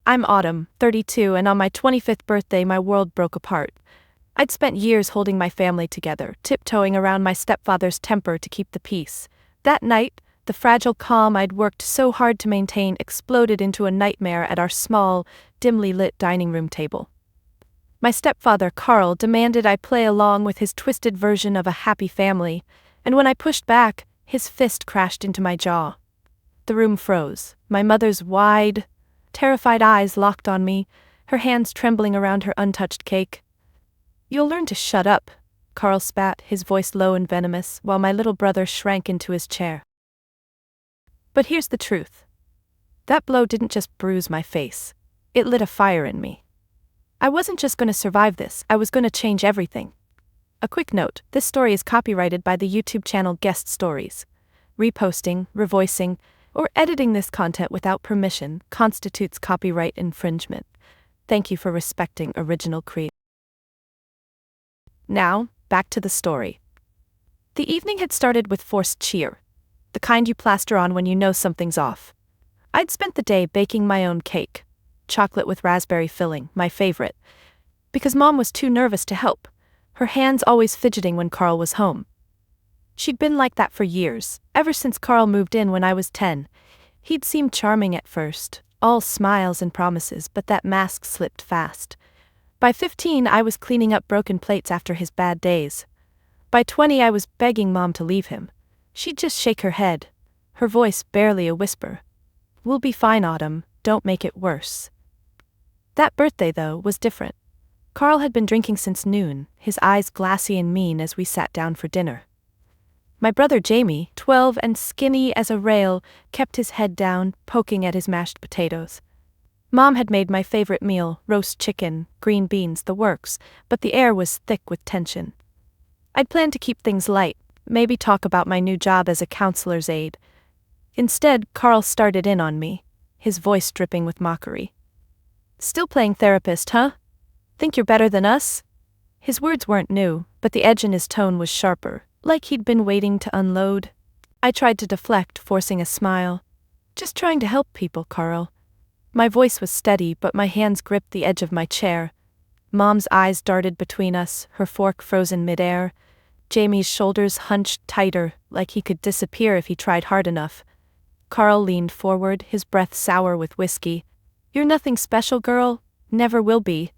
I'm Autumn, 32, and on my 25th birthday my world broke apart. I'd spent years holding my family together, tiptoeing around my stepfather's temper to keep the peace. That night, the fragile calm I'd worked so hard to maintain exploded into a nightmare at our small, dimly lit dining room table. My stepfather, Carl, demanded I play along with his twisted version of a happy family, and when I pushed back, his fist crashed into my jaw. The room froze, my mother's wide, terrified eyes locked on me, her hands trembling around her untouched cake. "You'll learn to shut up," Carl spat, his voice low and venomous, while my little brother shrank into his chair. But here's the truth. That blow didn't just bruise my face. It lit a fire in me. I wasn't just going to survive this, I was going to change everything. A quick note, this story is copyrighted by the YouTube channel Guest Stories. Reposting, revoicing, or editing this content without permission constitutes copyright infringement. Thank you for respecting original creation. Now, back to the story. The evening had started with forced cheer, the kind you plaster on when you know something's off. I'd spent the day baking my own cake, chocolate with raspberry filling, my favorite, because Mom was too nervous to help, her hands always fidgeting when Carl was home. She'd been like that for years, ever since Carl moved in when I was 10. He'd seemed charming at first, all smiles and promises, but that mask slipped fast. By 15, I was cleaning up broken plates after his bad days. By 20, I was begging Mom to leave him. She'd just shake her head, her voice barely a whisper. "We'll be fine, Autumn, don't make it worse." That birthday, though, was different. Carl had been drinking since noon, his eyes glassy and mean as we sat down for dinner. My brother Jamie, 12 and skinny as a rail, kept his head down, poking at his mashed potatoes. Mom had made my favorite meal, roast chicken, green beans, the works, but the air was thick with tension. I'd planned to keep things light, maybe talk about my new job as a counselor's aide. Instead, Carl started in on me, his voice dripping with mockery. "Still playing therapist, huh? Think you're better than us?" His words weren't new, but the edge in his tone was sharper, like he'd been waiting to unload. I tried to deflect, forcing a smile. "Just trying to help people, Carl." My voice was steady, but my hands gripped the edge of my chair. Mom's eyes darted between us, her fork frozen midair. Jamie's shoulders hunched tighter, like he could disappear if he tried hard enough. Carl leaned forward, his breath sour with whiskey. "You're nothing special, girl. Never will be."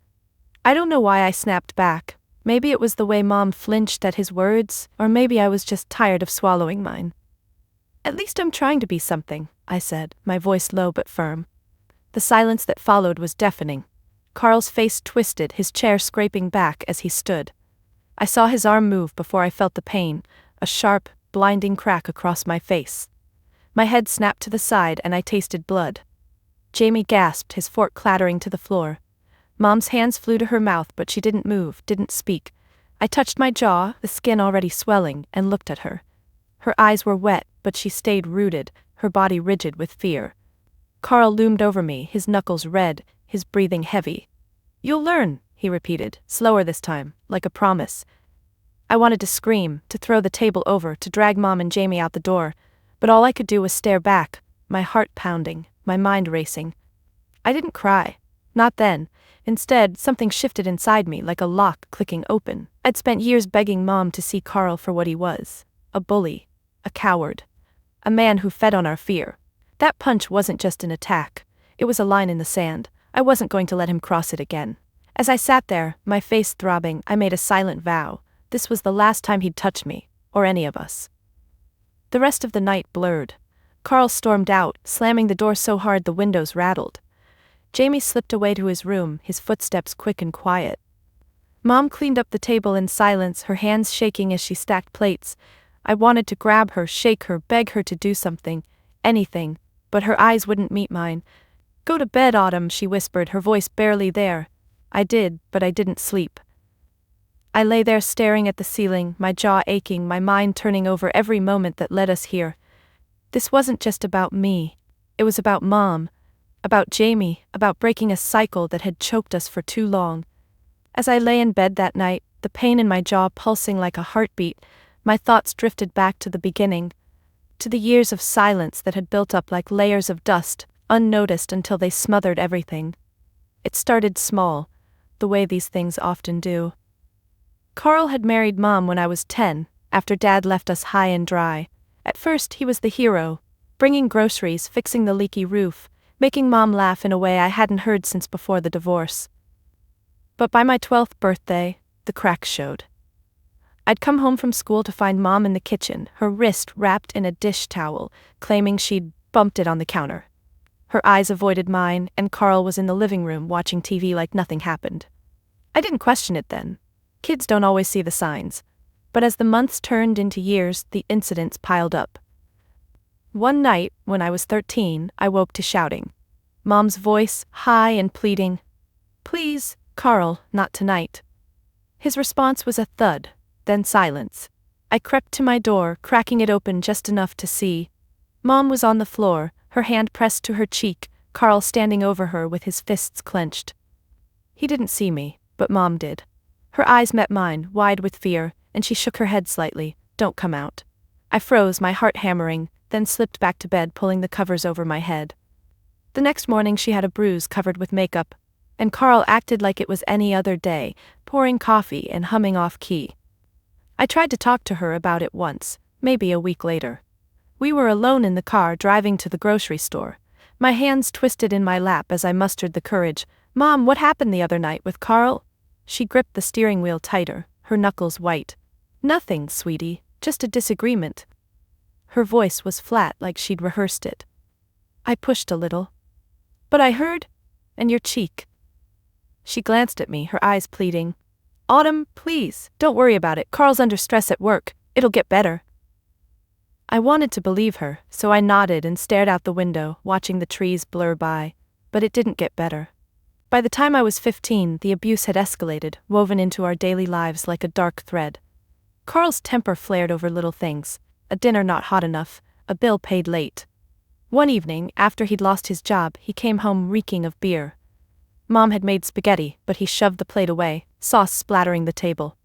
I don't know why I snapped back. Maybe it was the way Mom flinched at his words, or maybe I was just tired of swallowing mine. "At least I'm trying to be something," I said, my voice low but firm. The silence that followed was deafening. Carl's face twisted, his chair scraping back as he stood. I saw his arm move before I felt the pain, a sharp, blinding crack across my face. My head snapped to the side and I tasted blood. Jamie gasped, his fork clattering to the floor. Mom's hands flew to her mouth, but she didn't move, didn't speak. I touched my jaw, the skin already swelling, and looked at her. Her eyes were wet, but she stayed rooted, her body rigid with fear. Carl loomed over me, his knuckles red, his breathing heavy. "You'll learn," he repeated, slower this time, like a promise. I wanted to scream, to throw the table over, to drag Mom and Jamie out the door, but all I could do was stare back, my heart pounding, my mind racing. I didn't cry. Not then. Instead, something shifted inside me like a lock clicking open. I'd spent years begging Mom to see Carl for what he was. A bully. A coward. A man who fed on our fear. That punch wasn't just an attack. It was a line in the sand. I wasn't going to let him cross it again. As I sat there, my face throbbing, I made a silent vow. This was the last time he'd touch me, or any of us. The rest of the night blurred. Carl stormed out, slamming the door so hard the windows rattled. Jamie slipped away to his room, his footsteps quick and quiet. Mom cleaned up the table in silence, her hands shaking as she stacked plates. I wanted to grab her, shake her, beg her to do something, anything, but her eyes wouldn't meet mine. "Go to bed, Autumn," she whispered, her voice barely there. I did, but I didn't sleep. I lay there staring at the ceiling, my jaw aching, my mind turning over every moment that led us here. This wasn't just about me. It was about Mom, about Jamie, about breaking a cycle that had choked us for too long. As I lay in bed that night, the pain in my jaw pulsing like a heartbeat, my thoughts drifted back to the beginning, to the years of silence that had built up like layers of dust, unnoticed until they smothered everything. It started small, the way these things often do. Carl had married Mom when I was 10, after Dad left us high and dry. At first, he was the hero, bringing groceries, fixing the leaky roof, making Mom laugh in a way I hadn't heard since before the divorce. But by my 12th birthday, the cracks showed. I'd come home from school to find Mom in the kitchen, her wrist wrapped in a dish towel, claiming she'd bumped it on the counter. Her eyes avoided mine, and Carl was in the living room watching TV like nothing happened. I didn't question it then. Kids don't always see the signs. But as the months turned into years, the incidents piled up. One night, when I was 13, I woke to shouting. Mom's voice, high and pleading. "Please, Carl, not tonight." His response was a thud, then silence. I crept to my door, cracking it open just enough to see. Mom was on the floor, her hand pressed to her cheek, Carl standing over her with his fists clenched. He didn't see me, but Mom did. Her eyes met mine, wide with fear, and she shook her head slightly. "Don't come out." I froze, my heart hammering, then slipped back to bed, pulling the covers over my head. The next morning she had a bruise covered with makeup, and Carl acted like it was any other day, pouring coffee and humming off-key. I tried to talk to her about it once, maybe a week later. We were alone in the car driving to the grocery store. My hands twisted in my lap as I mustered the courage. "Mom, what happened the other night with Carl?" She gripped the steering wheel tighter, her knuckles white. "Nothing, sweetie, just a disagreement." Her voice was flat, like she'd rehearsed it. I pushed a little. "But I heard, and your cheek." She glanced at me, her eyes pleading. "Autumn, please, don't worry about it. Carl's under stress at work. It'll get better." I wanted to believe her, so I nodded and stared out the window, watching the trees blur by. But it didn't get better. By the time I was 15, the abuse had escalated, woven into our daily lives like a dark thread. Carl's temper flared over little things. A dinner not hot enough, a bill paid late. One evening, after he'd lost his job, he came home reeking of beer. Mom had made spaghetti, but he shoved the plate away, sauce splattering the table.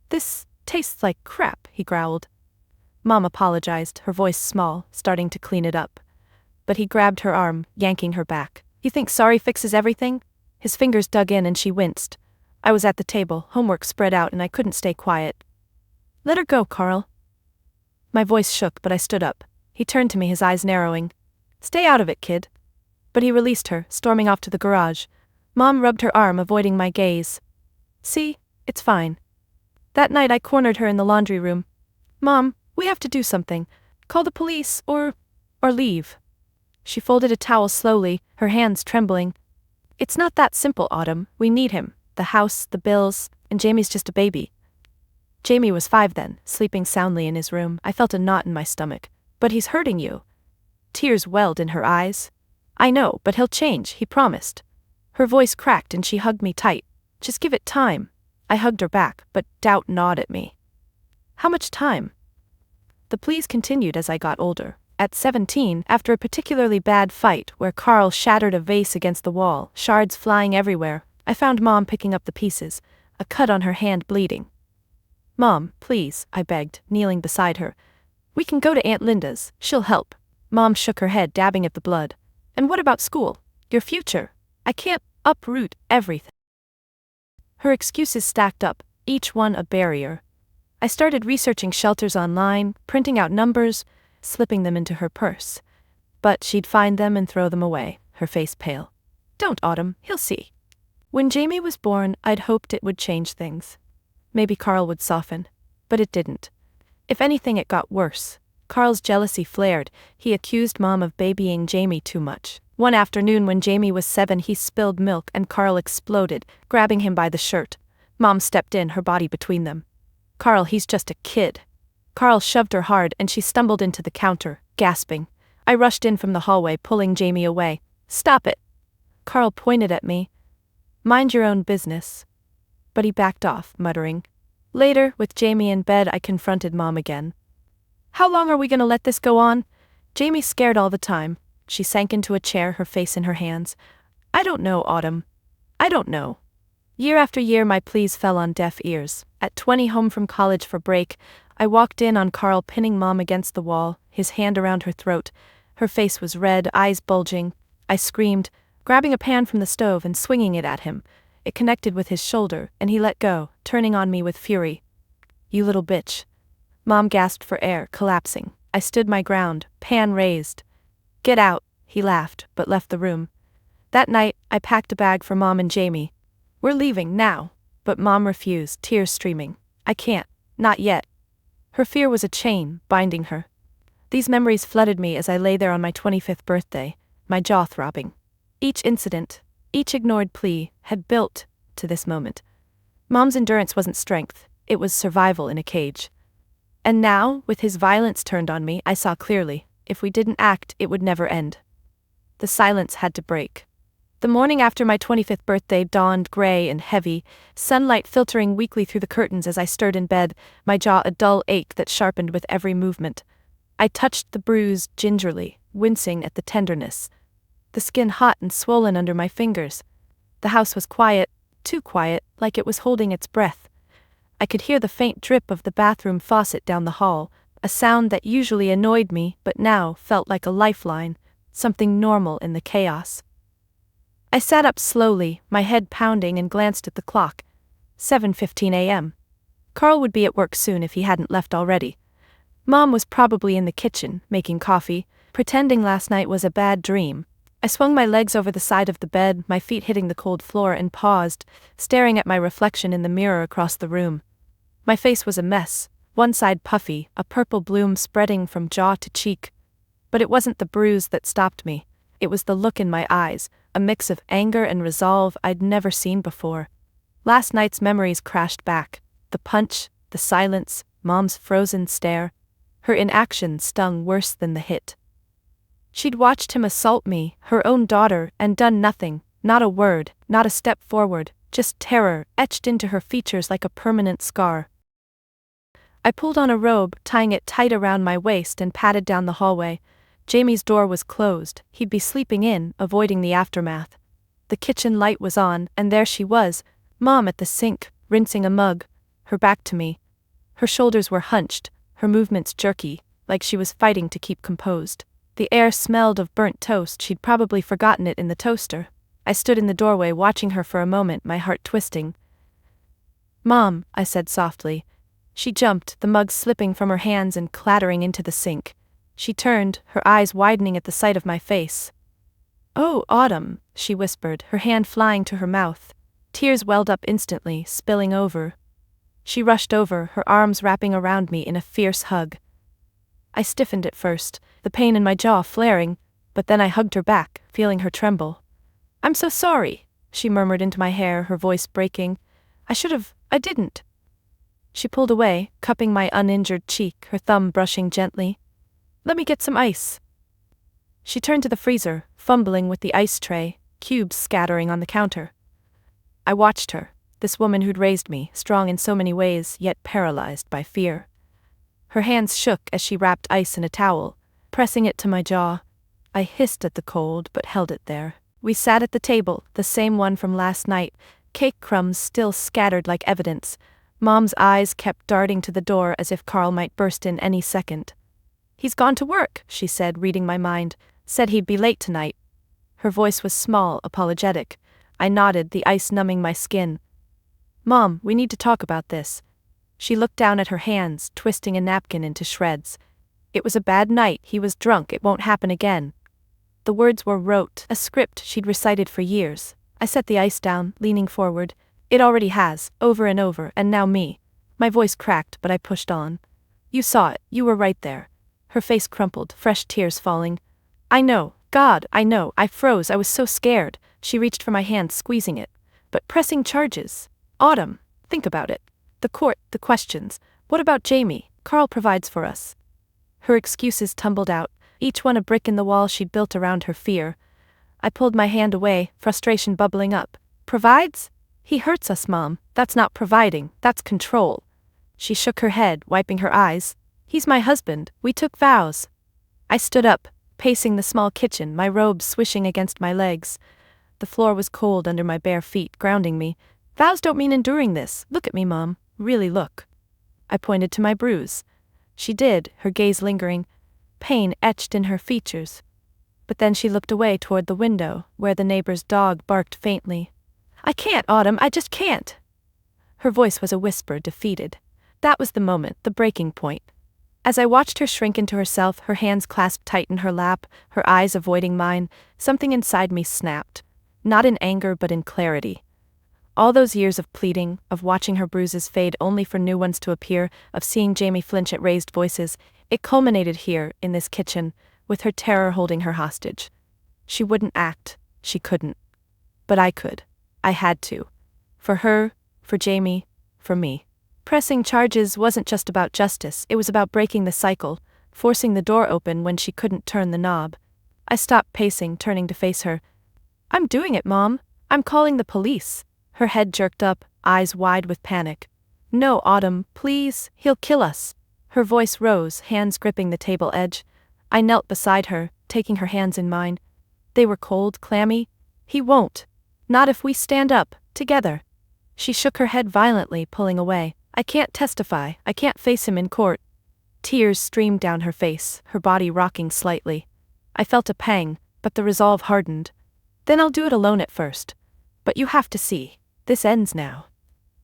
"This tastes like crap," he growled. Mom apologized, her voice small, starting to clean it up. But he grabbed her arm, yanking her back. "You think sorry fixes everything?" His fingers dug in and she winced. I was at the table, homework spread out, and I couldn't stay quiet. "Let her go, Carl." My voice shook, but I stood up. He turned to me, his eyes narrowing. "Stay out of it, kid." But he released her, storming off to the garage. Mom rubbed her arm, avoiding my gaze. "See, it's fine." That night I cornered her in the laundry room. "Mom, we have to do something. Call the police, or leave." She folded a towel slowly, her hands trembling. "It's not that simple, Autumn. We need him. The house, the bills, and Jamie's just a baby." Jamie was 5 then, sleeping soundly in his room. I felt a knot in my stomach. "But he's hurting you." Tears welled in her eyes. "I know, but he'll change, he promised." Her voice cracked and she hugged me tight. "Just give it time." I hugged her back, but doubt gnawed at me. "How much time?" The pleas continued as I got older. At 17, after a particularly bad fight where Carl shattered a vase against the wall, shards flying everywhere, I found Mom picking up the pieces, a cut on her hand bleeding. "Mom, please," I begged, kneeling beside her. "We can go to Aunt Linda's, she'll help." Mom shook her head, dabbing at the blood. "And what about school? Your future? I can't uproot everything." Her excuses stacked up, each one a barrier. I started researching shelters online, printing out numbers, slipping them into her purse. But she'd find them and throw them away, her face pale. "Don't, Autumn, he'll see." When Jamie was born, I'd hoped it would change things. Maybe Carl would soften. But it didn't. If anything, it got worse. Carl's jealousy flared. He accused Mom of babying Jamie too much. One afternoon when Jamie was 7, he spilled milk and Carl exploded, grabbing him by the shirt. Mom stepped in, her body between them. "Carl, he's just a kid." Carl shoved her hard and she stumbled into the counter, gasping. I rushed in from the hallway, pulling Jamie away. "Stop it." Carl pointed at me. "Mind your own business." But he backed off, muttering. Later, with Jamie in bed, I confronted Mom again. "How long are we going to let this go on? Jamie's scared all the time." She sank into a chair, her face in her hands. "I don't know, Autumn. I don't know." Year after year my pleas fell on deaf ears. At 20, home from college for break, I walked in on Carl pinning Mom against the wall, his hand around her throat. Her face was red, eyes bulging. I screamed, grabbing a pan from the stove and swinging it at him. It connected with his shoulder, and he let go, turning on me with fury. "You little bitch." Mom gasped for air, collapsing. I stood my ground, pan raised. "Get out," he laughed, but left the room. That night, I packed a bag for Mom and Jamie. "We're leaving now." But Mom refused, tears streaming. "I can't. Not yet." Her fear was a chain, binding her. These memories flooded me as I lay there on my 25th birthday, my jaw throbbing. Each incident, each ignored plea, had built to this moment. Mom's endurance wasn't strength, it was survival in a cage. And now, with his violence turned on me, I saw clearly, if we didn't act, it would never end. The silence had to break. The morning after my 25th birthday dawned gray and heavy, sunlight filtering weakly through the curtains as I stirred in bed, my jaw a dull ache that sharpened with every movement. I touched the bruise gingerly, wincing at the tenderness. The skin hot and swollen under my fingers. The house was quiet, too quiet, like it was holding its breath. I could hear the faint drip of the bathroom faucet down the hall, a sound that usually annoyed me but now felt like a lifeline, something normal in the chaos. I sat up slowly, my head pounding, and glanced at the clock. 7:15 a.m. Carl would be at work soon if he hadn't left already. Mom was probably in the kitchen, making coffee, pretending last night was a bad dream. I swung my legs over the side of the bed, my feet hitting the cold floor, and paused, staring at my reflection in the mirror across the room. My face was a mess, one side puffy, a purple bloom spreading from jaw to cheek. But it wasn't the bruise that stopped me. It was the look in my eyes, a mix of anger and resolve I'd never seen before. Last night's memories crashed back. The punch, the silence, Mom's frozen stare. Her inaction stung worse than the hit. She'd watched him assault me, her own daughter, and done nothing, not a word, not a step forward, just terror, etched into her features like a permanent scar. I pulled on a robe, tying it tight around my waist, and padded down the hallway. Jamie's door was closed, he'd be sleeping in, avoiding the aftermath. The kitchen light was on, and there she was, Mom at the sink, rinsing a mug, her back to me. Her shoulders were hunched, her movements jerky, like she was fighting to keep composed. The air smelled of burnt toast, she'd probably forgotten it in the toaster. I stood in the doorway watching her for a moment, my heart twisting. "Mom," I said softly. She jumped, the mug slipping from her hands and clattering into the sink. She turned, her eyes widening at the sight of my face. "Oh, Autumn," she whispered, her hand flying to her mouth. Tears welled up instantly, spilling over. She rushed over, her arms wrapping around me in a fierce hug. I stiffened at first, the pain in my jaw flaring, but then I hugged her back, feeling her tremble. "I'm so sorry," she murmured into my hair, her voice breaking. I didn't." She pulled away, cupping my uninjured cheek, her thumb brushing gently. "Let me get some ice." She turned to the freezer, fumbling with the ice tray, cubes scattering on the counter. I watched her, this woman who'd raised me, strong in so many ways, yet paralyzed by fear. Her hands shook as she wrapped ice in a towel, pressing it to my jaw. I hissed at the cold, but held it there. We sat at the table, the same one from last night, cake crumbs still scattered like evidence. Mom's eyes kept darting to the door as if Carl might burst in any second. "He's gone to work," she said, reading my mind. "Said he'd be late tonight." Her voice was small, apologetic. I nodded, the ice numbing my skin. "Mom, we need to talk about this." She looked down at her hands, twisting a napkin into shreds. "It was a bad night, he was drunk, it won't happen again." The words were rote, a script she'd recited for years. I set the ice down, leaning forward. "It already has, over and over, and now me." My voice cracked, but I pushed on. "You saw it, you were right there." Her face crumpled, fresh tears falling. "I know, God, I know, I froze, I was so scared." She reached for my hand, squeezing it. "But pressing charges. Autumn, think about it. The court, the questions. What about Jamie? Carl provides for us." Her excuses tumbled out, each one a brick in the wall she'd built around her fear. I pulled my hand away, frustration bubbling up. "Provides? He hurts us, Mom. That's not providing, that's control." She shook her head, wiping her eyes. "He's my husband, we took vows." I stood up, pacing the small kitchen, my robe swishing against my legs. The floor was cold under my bare feet, grounding me. "Vows don't mean enduring this. Look at me, Mom. Really look." I pointed to my bruise. She did, her gaze lingering. Pain etched in her features. But then she looked away toward the window, where the neighbor's dog barked faintly. "I can't, Autumn, I just can't." Her voice was a whisper, defeated. That was the moment, the breaking point. As I watched her shrink into herself, her hands clasped tight in her lap, her eyes avoiding mine, something inside me snapped. Not in anger, but in clarity. All those years of pleading, of watching her bruises fade only for new ones to appear, of seeing Jamie flinch at raised voices, it culminated here, in this kitchen, with her terror holding her hostage. She wouldn't act, she couldn't. But I could. I had to. For her, for Jamie, for me. Pressing charges wasn't just about justice, it was about breaking the cycle, forcing the door open when she couldn't turn the knob. I stopped pacing, turning to face her. "I'm doing it, Mom. I'm calling the police." Her head jerked up, eyes wide with panic. "No, Autumn, please, he'll kill us." Her voice rose, hands gripping the table edge. I knelt beside her, taking her hands in mine. They were cold, clammy. "He won't. Not if we stand up, together." She shook her head violently, pulling away. "I can't testify, I can't face him in court." Tears streamed down her face, her body rocking slightly. I felt a pang, but the resolve hardened. "Then I'll do it alone at first. But you have to see. This ends now."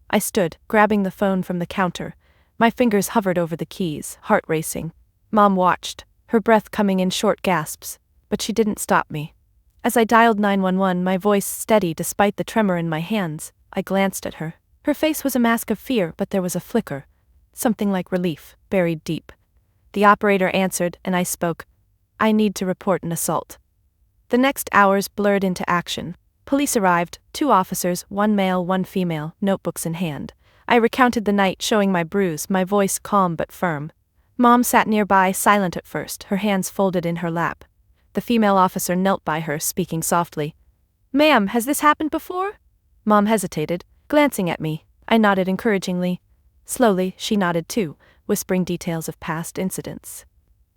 I stood, grabbing the phone from the counter. My fingers hovered over the keys, heart racing. Mom watched, her breath coming in short gasps, but she didn't stop me. As I dialed 911, my voice steady despite the tremor in my hands, I glanced at her. Her face was a mask of fear, but there was a flicker. Something like relief, buried deep. The operator answered, and I spoke. "I need to report an assault." The next hours blurred into action. Police arrived, 2 officers, 1 male, 1 female, notebooks in hand. I recounted the night, showing my bruise, my voice calm but firm. Mom sat nearby, silent at first, her hands folded in her lap. The female officer knelt by her, speaking softly. "Ma'am, has this happened before?" Mom hesitated, glancing at me. I nodded encouragingly. Slowly, she nodded too, whispering details of past incidents.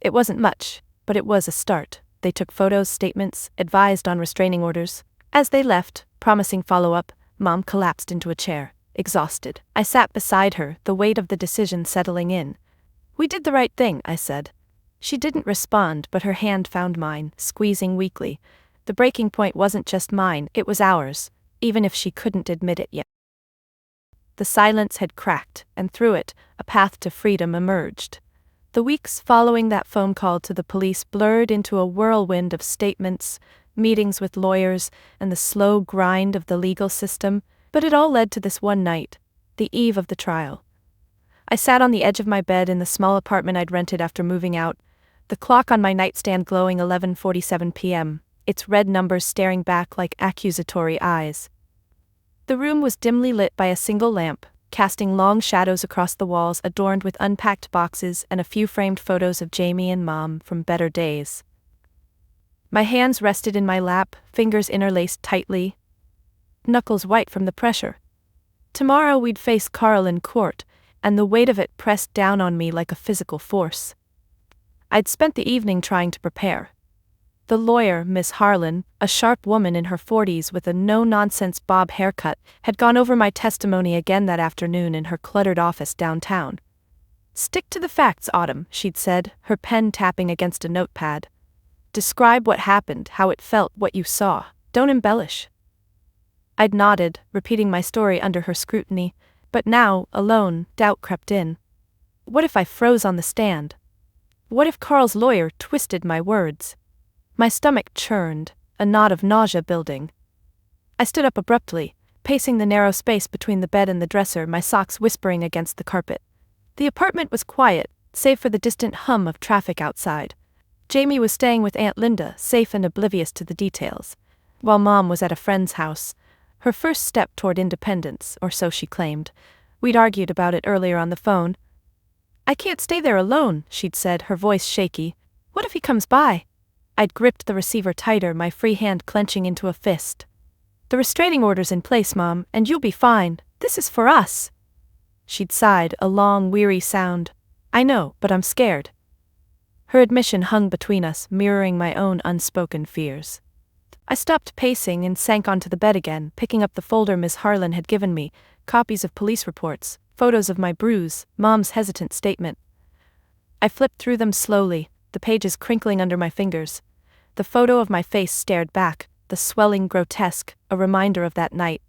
It wasn't much, but it was a start. They took photos, statements, advised on restraining orders. As they left, promising follow-up, Mom collapsed into a chair, exhausted. I sat beside her, the weight of the decision settling in. "We did the right thing," I said. She didn't respond, but her hand found mine, squeezing weakly. The breaking point wasn't just mine, it was ours, even if she couldn't admit it yet. The silence had cracked, and through it, a path to freedom emerged. The weeks following that phone call to the police blurred into a whirlwind of statements, meetings with lawyers, and the slow grind of the legal system, but it all led to this one night, the eve of the trial. I sat on the edge of my bed in the small apartment I'd rented after moving out, the clock on my nightstand glowing 11:47 p.m., its red numbers staring back like accusatory eyes. The room was dimly lit by a single lamp, casting long shadows across the walls adorned with unpacked boxes and a few framed photos of Jamie and Mom from better days. My hands rested in my lap, fingers interlaced tightly, knuckles white from the pressure. Tomorrow we'd face Carl in court, and the weight of it pressed down on me like a physical force. I'd spent the evening trying to prepare. The lawyer, Miss Harlan, a sharp woman in her 40s with a no-nonsense bob haircut, had gone over my testimony again that afternoon in her cluttered office downtown. "Stick to the facts, Autumn," she'd said, her pen tapping against a notepad. "Describe what happened, how it felt, what you saw. Don't embellish." I'd nodded, repeating my story under her scrutiny, but now, alone, doubt crept in. What if I froze on the stand? What if Carl's lawyer twisted my words? My stomach churned, a knot of nausea building. I stood up abruptly, pacing the narrow space between the bed and the dresser, my socks whispering against the carpet. The apartment was quiet, save for the distant hum of traffic outside. Jamie was staying with Aunt Linda, safe and oblivious to the details, while Mom was at a friend's house, her first step toward independence, or so she claimed. We'd argued about it earlier on the phone. "I can't stay there alone," she'd said, her voice shaky. "What if he comes by?" I'd gripped the receiver tighter, my free hand clenching into a fist. "The restraining order's in place, Mom, and you'll be fine. This is for us." She'd sighed, a long, weary sound. "I know, but I'm scared." Her admission hung between us, mirroring my own unspoken fears. I stopped pacing and sank onto the bed again, picking up the folder Miss Harlan had given me, copies of police reports, photos of my bruise, Mom's hesitant statement. I flipped through them slowly, the pages crinkling under my fingers. The photo of my face stared back, the swelling grotesque, a reminder of that night.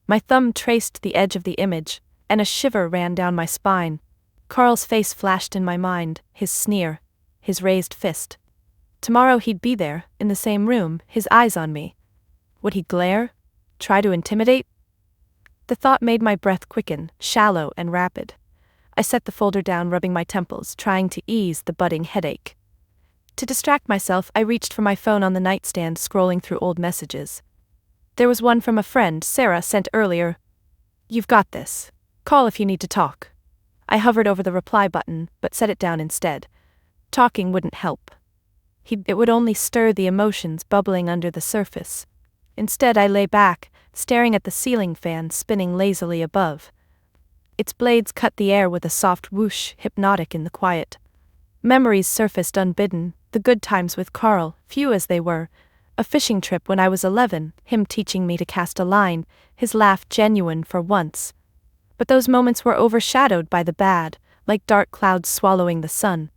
My thumb traced the edge of the image, and a shiver ran down my spine. Carl's face flashed in my mind, his sneer, his raised fist. Tomorrow he'd be there, in the same room, his eyes on me. Would he glare? Try to intimidate? The thought made my breath quicken, shallow and rapid. I set the folder down, rubbing my temples, trying to ease the budding headache. To distract myself, I reached for my phone on the nightstand, scrolling through old messages. There was one from a friend Sarah sent earlier. "You've got this. Call if you need to talk." I hovered over the reply button, but set it down instead. Talking wouldn't help. It would only stir the emotions bubbling under the surface. Instead, I lay back, staring at the ceiling fan spinning lazily above. Its blades cut the air with a soft whoosh, hypnotic in the quiet. Memories surfaced unbidden, the good times with Carl, few as they were. A fishing trip when I was 11, him teaching me to cast a line, his laugh genuine for once. But those moments were overshadowed by the bad, like dark clouds swallowing the sun.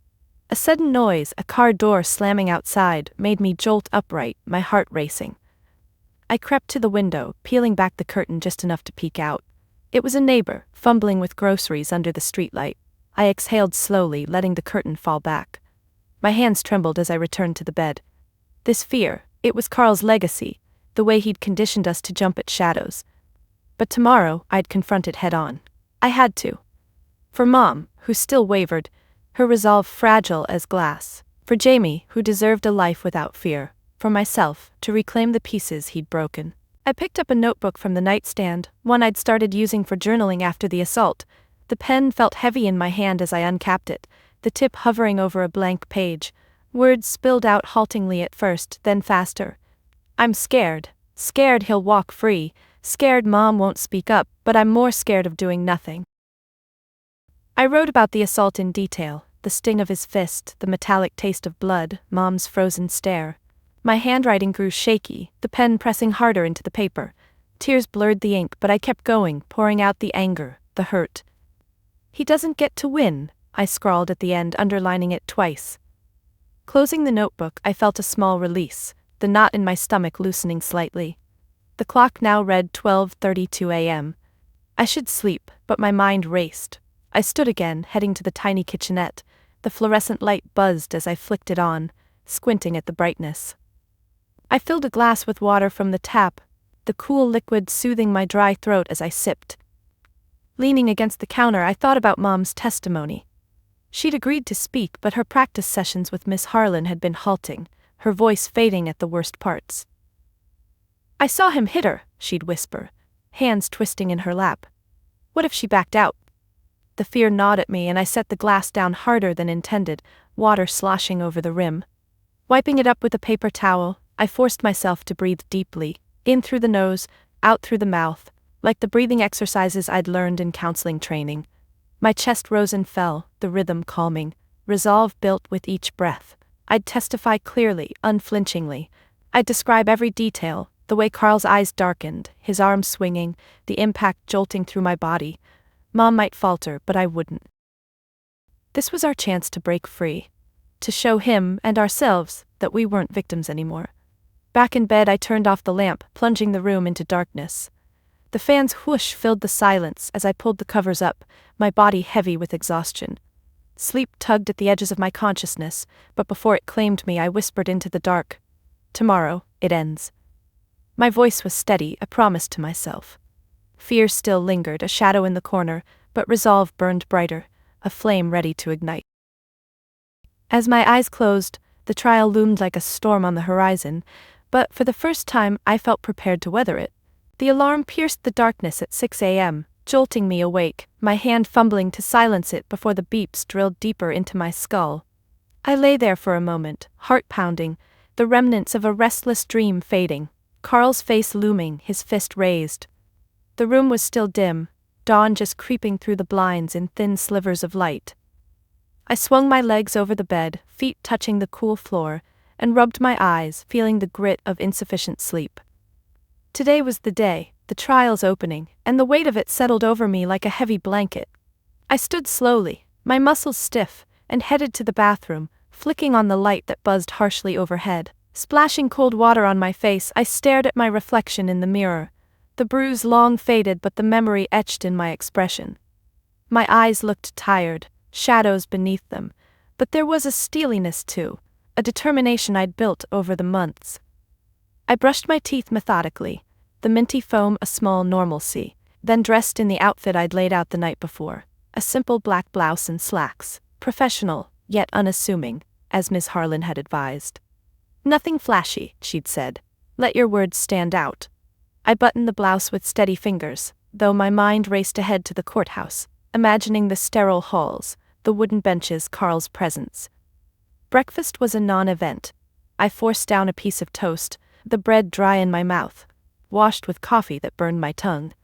A sudden noise, a car door slamming outside, made me jolt upright, my heart racing. I crept to the window, peeling back the curtain just enough to peek out. It was a neighbor, fumbling with groceries under the streetlight. I exhaled slowly, letting the curtain fall back. My hands trembled as I returned to the bed. This fear, it was Carl's legacy, the way he'd conditioned us to jump at shadows. But tomorrow, I'd confront it head-on. I had to. For Mom, who still wavered, her resolve fragile as glass. For Jamie, who deserved a life without fear. For myself, to reclaim the pieces he'd broken. I picked up a notebook from the nightstand, one I'd started using for journaling after the assault. The pen felt heavy in my hand as I uncapped it, the tip hovering over a blank page. Words spilled out haltingly at first, then faster. I'm scared. Scared he'll walk free. Scared Mom won't speak up, but I'm more scared of doing nothing. I wrote about the assault in detail, the sting of his fist, the metallic taste of blood, Mom's frozen stare. My handwriting grew shaky, the pen pressing harder into the paper. Tears blurred the ink, but I kept going, pouring out the anger, the hurt. He doesn't get to win, I scrawled at the end, underlining it twice. Closing the notebook, I felt a small release, the knot in my stomach loosening slightly. The clock now read 12:32 a.m. I should sleep, but my mind raced. I stood again, heading to the tiny kitchenette. The fluorescent light buzzed as I flicked it on, squinting at the brightness. I filled a glass with water from the tap, the cool liquid soothing my dry throat as I sipped. Leaning against the counter, I thought about Mom's testimony. She'd agreed to speak, but her practice sessions with Miss Harlan had been halting, her voice fading at the worst parts. "I saw him hit her," she'd whisper, hands twisting in her lap. What if she backed out? The fear gnawed at me, and I set the glass down harder than intended, water sloshing over the rim. Wiping it up with a paper towel, I forced myself to breathe deeply, in through the nose, out through the mouth, like the breathing exercises I'd learned in counseling training. My chest rose and fell, the rhythm calming, resolve built with each breath. I'd testify clearly, unflinchingly. I'd describe every detail, the way Carl's eyes darkened, his arms swinging, the impact jolting through my body. Mom might falter, but I wouldn't. This was our chance to break free, to show him and ourselves that we weren't victims anymore. Back in bed, I turned off the lamp, plunging the room into darkness. The fan's whoosh filled the silence as I pulled the covers up, my body heavy with exhaustion. Sleep tugged at the edges of my consciousness, but before it claimed me, I whispered into the dark, "Tomorrow, it ends." My voice was steady, a promise to myself. Fear still lingered, a shadow in the corner, but resolve burned brighter, a flame ready to ignite. As my eyes closed, the trial loomed like a storm on the horizon, but for the first time I felt prepared to weather it. The alarm pierced the darkness at 6 a.m., jolting me awake, my hand fumbling to silence it before the beeps drilled deeper into my skull. I lay there for a moment, heart pounding, the remnants of a restless dream fading, Carl's face looming, his fist raised. The room was still dim, dawn just creeping through the blinds in thin slivers of light. I swung my legs over the bed, feet touching the cool floor, and rubbed my eyes, feeling the grit of insufficient sleep. Today was the day, the trial's opening, and the weight of it settled over me like a heavy blanket. I stood slowly, my muscles stiff, and headed to the bathroom, flicking on the light that buzzed harshly overhead. Splashing cold water on my face, I stared at my reflection in the mirror. The bruise long faded, but the memory etched in my expression. My eyes looked tired, shadows beneath them, but there was a steeliness too, a determination I'd built over the months. I brushed my teeth methodically, the minty foam a small normalcy, then dressed in the outfit I'd laid out the night before, a simple black blouse and slacks, professional, yet unassuming, as Miss Harlan had advised. Nothing flashy, she'd said. Let your words stand out. I buttoned the blouse with steady fingers, though my mind raced ahead to the courthouse, imagining the sterile halls, the wooden benches, Carl's presence. Breakfast was a non-event. I forced down a piece of toast, the bread dry in my mouth, washed with coffee that burned my tongue.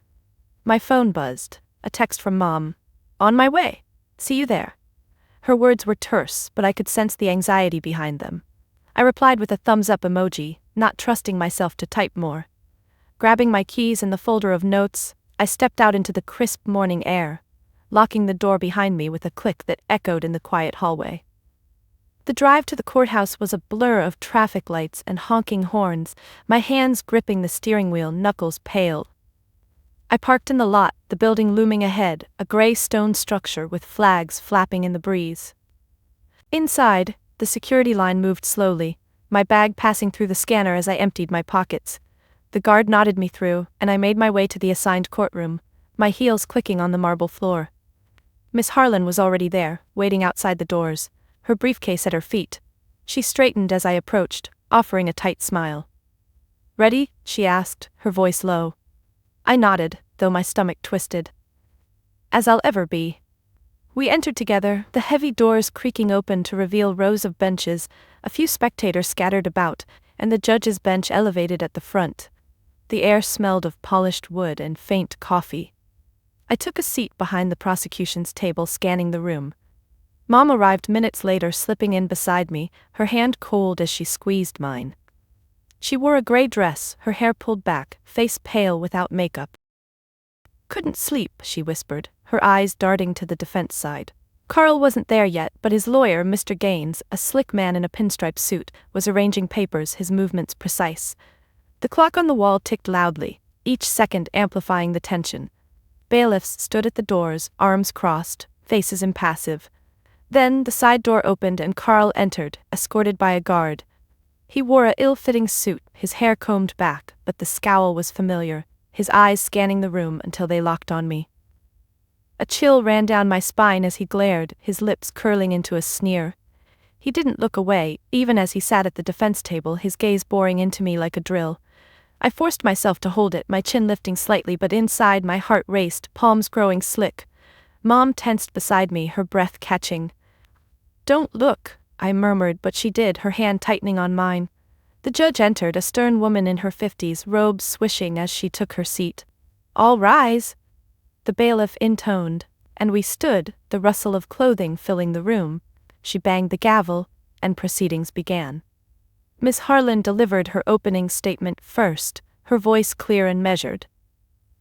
My phone buzzed, a text from Mom. On my way. See you there. Her words were terse, but I could sense the anxiety behind them. I replied with a thumbs-up emoji, not trusting myself to type more. Grabbing my keys and the folder of notes, I stepped out into the crisp morning air, locking the door behind me with a click that echoed in the quiet hallway. The drive to the courthouse was a blur of traffic lights and honking horns, my hands gripping the steering wheel, knuckles pale. I parked in the lot, the building looming ahead, a gray stone structure with flags flapping in the breeze. Inside, the security line moved slowly, my bag passing through the scanner as I emptied my pockets. The guard nodded me through, and I made my way to the assigned courtroom, my heels clicking on the marble floor. Miss Harlan was already there, waiting outside the doors, her briefcase at her feet. She straightened as I approached, offering a tight smile. "Ready?" she asked, her voice low. I nodded, though my stomach twisted. "As I'll ever be." We entered together, the heavy doors creaking open to reveal rows of benches, a few spectators scattered about, and the judge's bench elevated at the front. The air smelled of polished wood and faint coffee. I took a seat behind the prosecution's table, scanning the room. Mom arrived minutes later, slipping in beside me, her hand cold as she squeezed mine. She wore a gray dress, her hair pulled back, face pale without makeup. "Couldn't sleep," she whispered, her eyes darting to the defense side. Carl wasn't there yet, but his lawyer, Mr. Gaines, a slick man in a pinstripe suit, was arranging papers, his movements precise. The clock on the wall ticked loudly, each second amplifying the tension. Bailiffs stood at the doors, arms crossed, faces impassive. Then the side door opened and Carl entered, escorted by a guard. He wore a ill-fitting suit, his hair combed back, but the scowl was familiar, his eyes scanning the room until they locked on me. A chill ran down my spine as he glared, his lips curling into a sneer. He didn't look away, even as he sat at the defense table, his gaze boring into me like a drill. I forced myself to hold it, my chin lifting slightly, but inside my heart raced, palms growing slick. Mom tensed beside me, her breath catching. "Don't look," I murmured, but she did, her hand tightening on mine. The judge entered, a stern woman in her 50s, robes swishing as she took her seat. "All rise," the bailiff intoned, and we stood, the rustle of clothing filling the room. She banged the gavel, and proceedings began. Miss Harlan delivered her opening statement first, her voice clear and measured.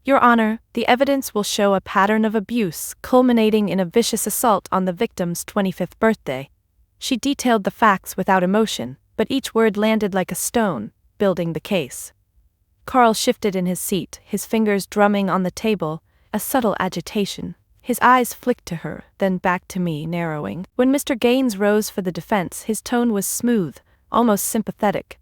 "Your Honor, the evidence will show a pattern of abuse culminating in a vicious assault on the victim's 25th birthday." She detailed the facts without emotion, but each word landed like a stone, building the case. Carl shifted in his seat, his fingers drumming on the table, a subtle agitation. His eyes flicked to her, then back to me, narrowing. When Mr. Gaines rose for the defense, his tone was smooth, almost sympathetic.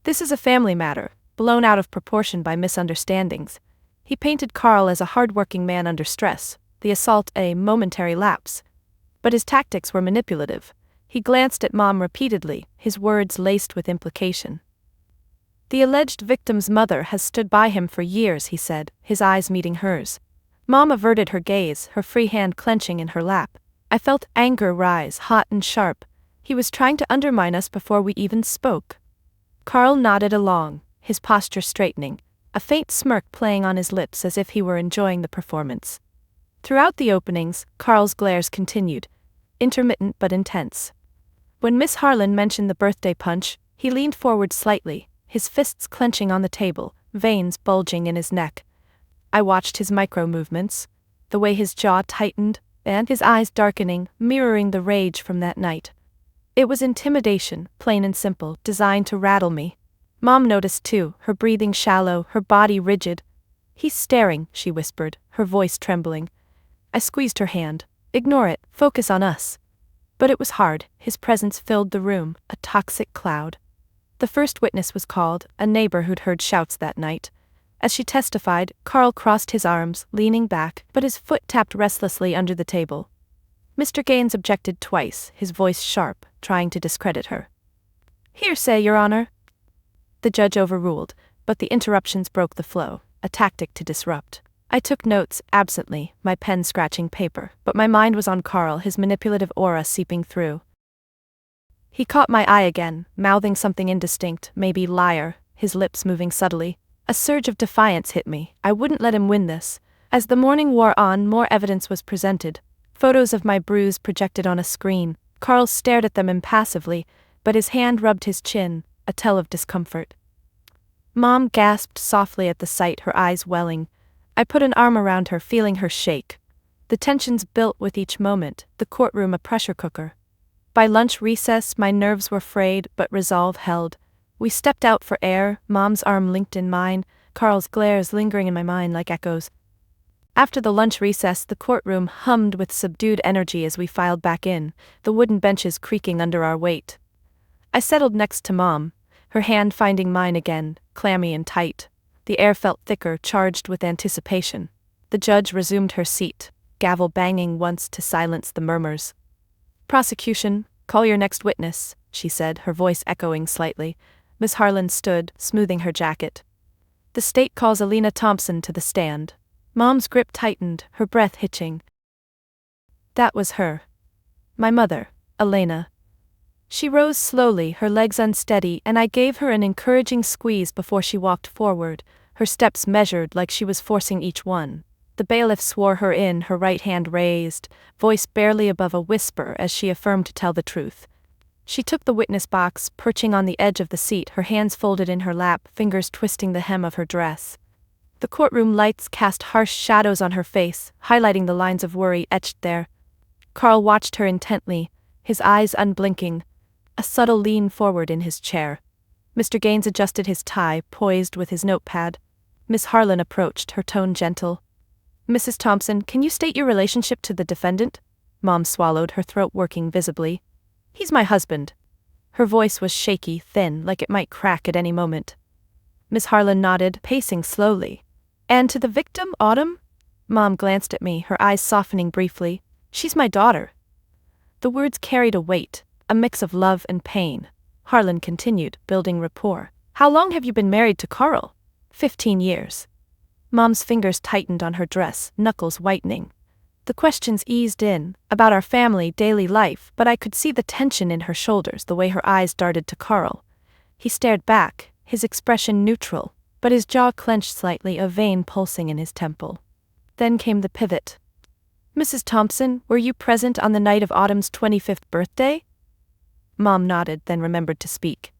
"This is a family matter, blown out of proportion by misunderstandings." He painted Carl as a hard-working man under stress, the assault a momentary lapse. But his tactics were manipulative. He glanced at Mom repeatedly, his words laced with implication. "The alleged victim's mother has stood by him for years," he said, his eyes meeting hers. Mom averted her gaze, her free hand clenching in her lap. I felt anger rise, hot and sharp. He was trying to undermine us before we even spoke. Carl nodded along, his posture straightening, a faint smirk playing on his lips as if he were enjoying the performance. Throughout the openings, Carl's glares continued, intermittent but intense. When Miss Harlan mentioned the birthday punch, he leaned forward slightly, his fists clenching on the table, veins bulging in his neck. I watched his micro-movements, the way his jaw tightened, and his eyes darkening, mirroring the rage from that night. It was intimidation, plain and simple, designed to rattle me. Mom noticed too, her breathing shallow, her body rigid. "He's staring," she whispered, her voice trembling. I squeezed her hand. "Ignore it, focus on us." But it was hard, his presence filled the room, a toxic cloud. The first witness was called, a neighbor who'd heard shouts that night. As she testified, Carl crossed his arms, leaning back, but his foot tapped restlessly under the table. Mr. Gaines objected twice, his voice sharp, trying to discredit her. "Hearsay, Your Honor." The judge overruled, but the interruptions broke the flow, a tactic to disrupt. I took notes, absently, my pen scratching paper, but my mind was on Carl, his manipulative aura seeping through. He caught my eye again, mouthing something indistinct, maybe liar, his lips moving subtly. A surge of defiance hit me. I wouldn't let him win this. As the morning wore on, more evidence was presented. Photos of my bruise projected on a screen. Carl stared at them impassively, but his hand rubbed his chin, a tell of discomfort. Mom gasped softly at the sight, her eyes welling. I put an arm around her, feeling her shake. The tensions built with each moment, the courtroom a pressure cooker. By lunch recess, my nerves were frayed, but resolve held. We stepped out for air, Mom's arm linked in mine, Carl's glares lingering in my mind like echoes. After the lunch recess, the courtroom hummed with subdued energy as we filed back in, the wooden benches creaking under our weight. I settled next to Mom, her hand finding mine again, clammy and tight. The air felt thicker, charged with anticipation. The judge resumed her seat, gavel banging once to silence the murmurs. "Prosecution, call your next witness," she said, her voice echoing slightly. Miss Harlan stood, smoothing her jacket. "The state calls Alina Thompson to the stand." Mom's grip tightened, her breath hitching. That was her. My mother, Elena. She rose slowly, her legs unsteady, and I gave her an encouraging squeeze before she walked forward, her steps measured like she was forcing each one. The bailiff swore her in, her right hand raised, voice barely above a whisper as she affirmed to tell the truth. She took the witness box, perching on the edge of the seat, her hands folded in her lap, fingers twisting the hem of her dress. The courtroom lights cast harsh shadows on her face, highlighting the lines of worry etched there. Carl watched her intently, his eyes unblinking, a subtle lean forward in his chair. Mr. Gaines adjusted his tie, poised with his notepad. Miss Harlan approached, her tone gentle. "Mrs. Thompson, can you state your relationship to the defendant?" Mom swallowed, her throat working visibly. "He's my husband." Her voice was shaky, thin, like it might crack at any moment. Miss Harlan nodded, pacing slowly. "And to the victim, Autumn?" Mom glanced at me, her eyes softening briefly. "She's my daughter." The words carried a weight, a mix of love and pain. Harlan continued, building rapport. "How long have you been married to Carl?" 15 years. Mom's fingers tightened on her dress, knuckles whitening. The questions eased in, about our family, daily life, but I could see the tension in her shoulders, the way her eyes darted to Carl. He stared back, his expression neutral, but his jaw clenched slightly, a vein pulsing in his temple. Then came the pivot. "Mrs. Thompson, were you present on the night of Autumn's 25th birthday?" Mom nodded, then remembered to speak.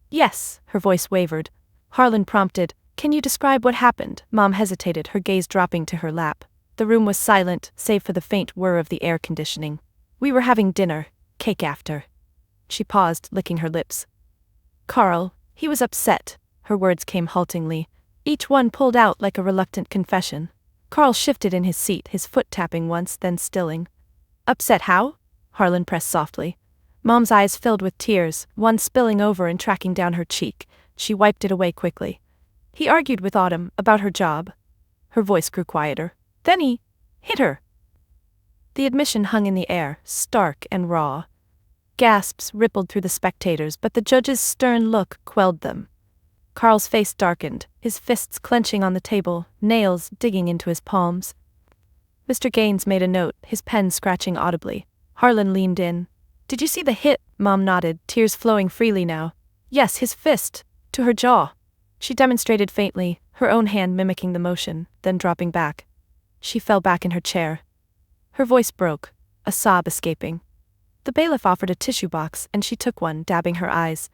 "Yes," her voice wavered. Harlan prompted, "Can you describe what happened?" Mom hesitated, her gaze dropping to her lap. The room was silent, save for the faint whir of the air conditioning. "We were having dinner, cake after." She paused, licking her lips. "Carl, he was upset," her words came haltingly, each one pulled out like a reluctant confession. Carl shifted in his seat, his foot tapping once, then stilling. "Upset how?" Harlan pressed softly. Mom's eyes filled with tears, one spilling over and tracking down her cheek. She wiped it away quickly. "He argued with Autumn about her job." Her voice grew quieter. "Then he hit her." The admission hung in the air, stark and raw. Gasps rippled through the spectators, but the judge's stern look quelled them. Carl's face darkened, his fists clenching on the table, nails digging into his palms. Mr. Gaines made a note, his pen scratching audibly. Harlan leaned in. "Did you see the hit?" Mom nodded, tears flowing freely now. "Yes, his fist. To her jaw." She demonstrated faintly, her own hand mimicking the motion, then dropping back. She fell back in her chair. Her voice broke, a sob escaping. The bailiff offered a tissue box, and she took one, dabbing her eyes.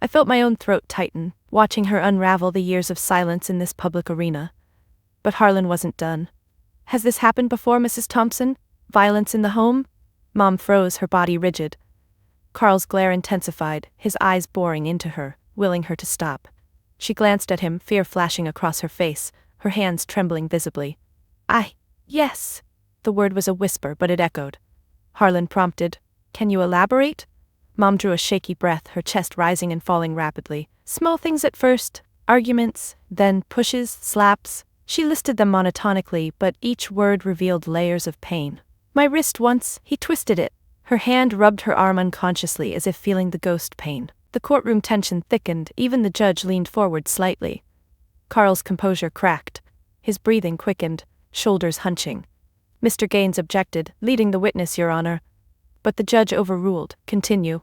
I felt my own throat tighten, watching her unravel the years of silence in this public arena. But Harlan wasn't done. "Has this happened before, Mrs. Thompson? Violence in the home?" Mom froze, her body rigid. Carl's glare intensified, his eyes boring into her, willing her to stop. She glanced at him, fear flashing across her face, her hands trembling visibly. Yes. The word was a whisper, but it echoed. Harlan prompted, "Can you elaborate?" Mom drew a shaky breath, her chest rising and falling rapidly. "Small things at first, arguments, then pushes, slaps." She listed them monotonically, but each word revealed layers of pain. "My wrist once," he twisted it. Her hand rubbed her arm unconsciously as if feeling the ghost pain. The courtroom tension thickened, even the judge leaned forward slightly. Carl's composure cracked. His breathing quickened, shoulders hunching. Mr. Gaines objected, "Leading the witness, Your Honor." But the judge overruled, "Continue."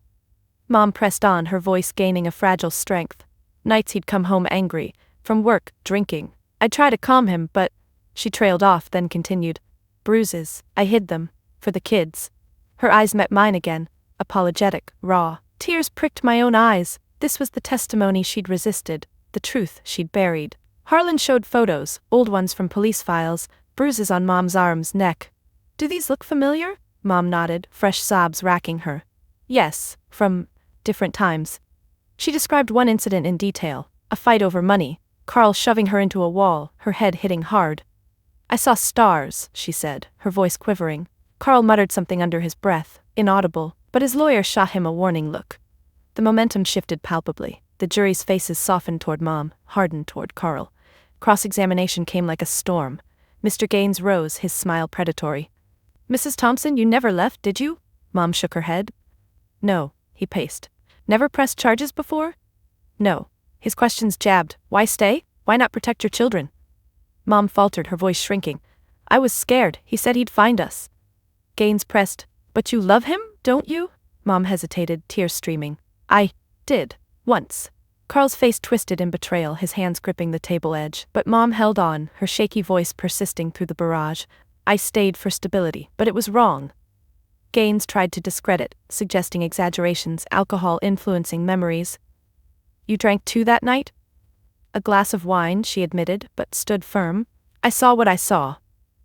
Mom pressed on, her voice gaining a fragile strength. Nights he'd come home angry, from work, drinking. I'd try to calm him, but... She trailed off, then continued. "Bruises, I hid them. For the kids." Her eyes met mine again, apologetic, raw. Tears pricked my own eyes. This was the testimony she'd resisted, the truth she'd buried. Harlan showed photos, old ones from police files, bruises on Mom's arms, neck. "Do these look familiar?" Mom nodded, fresh sobs racking her. "Yes, from different times." She described one incident in detail, a fight over money, Carl shoving her into a wall, her head hitting hard. "I saw stars," she said, her voice quivering. Carl muttered something under his breath, inaudible, but his lawyer shot him a warning look. The momentum shifted palpably. The jury's faces softened toward Mom, hardened toward Carl. Cross-examination came like a storm. Mr. Gaines rose, his smile predatory. "Mrs. Thompson, you never left, did you?" Mom shook her head. "No," he paced. "Never pressed charges before?" "No." His questions jabbed. "Why stay? Why not protect your children?" Mom faltered, her voice shrinking. "I was scared. He said he'd find us." Gaines pressed. "But you love him, don't you?" Mom hesitated, tears streaming. "I did. Once." Carl's face twisted in betrayal, his hands gripping the table edge. But Mom held on, her shaky voice persisting through the barrage. "I stayed for stability, but it was wrong." Gaines tried to discredit, suggesting exaggerations, alcohol influencing memories. "You drank too that night?" "A glass of wine," she admitted, but stood firm. "I saw what I saw."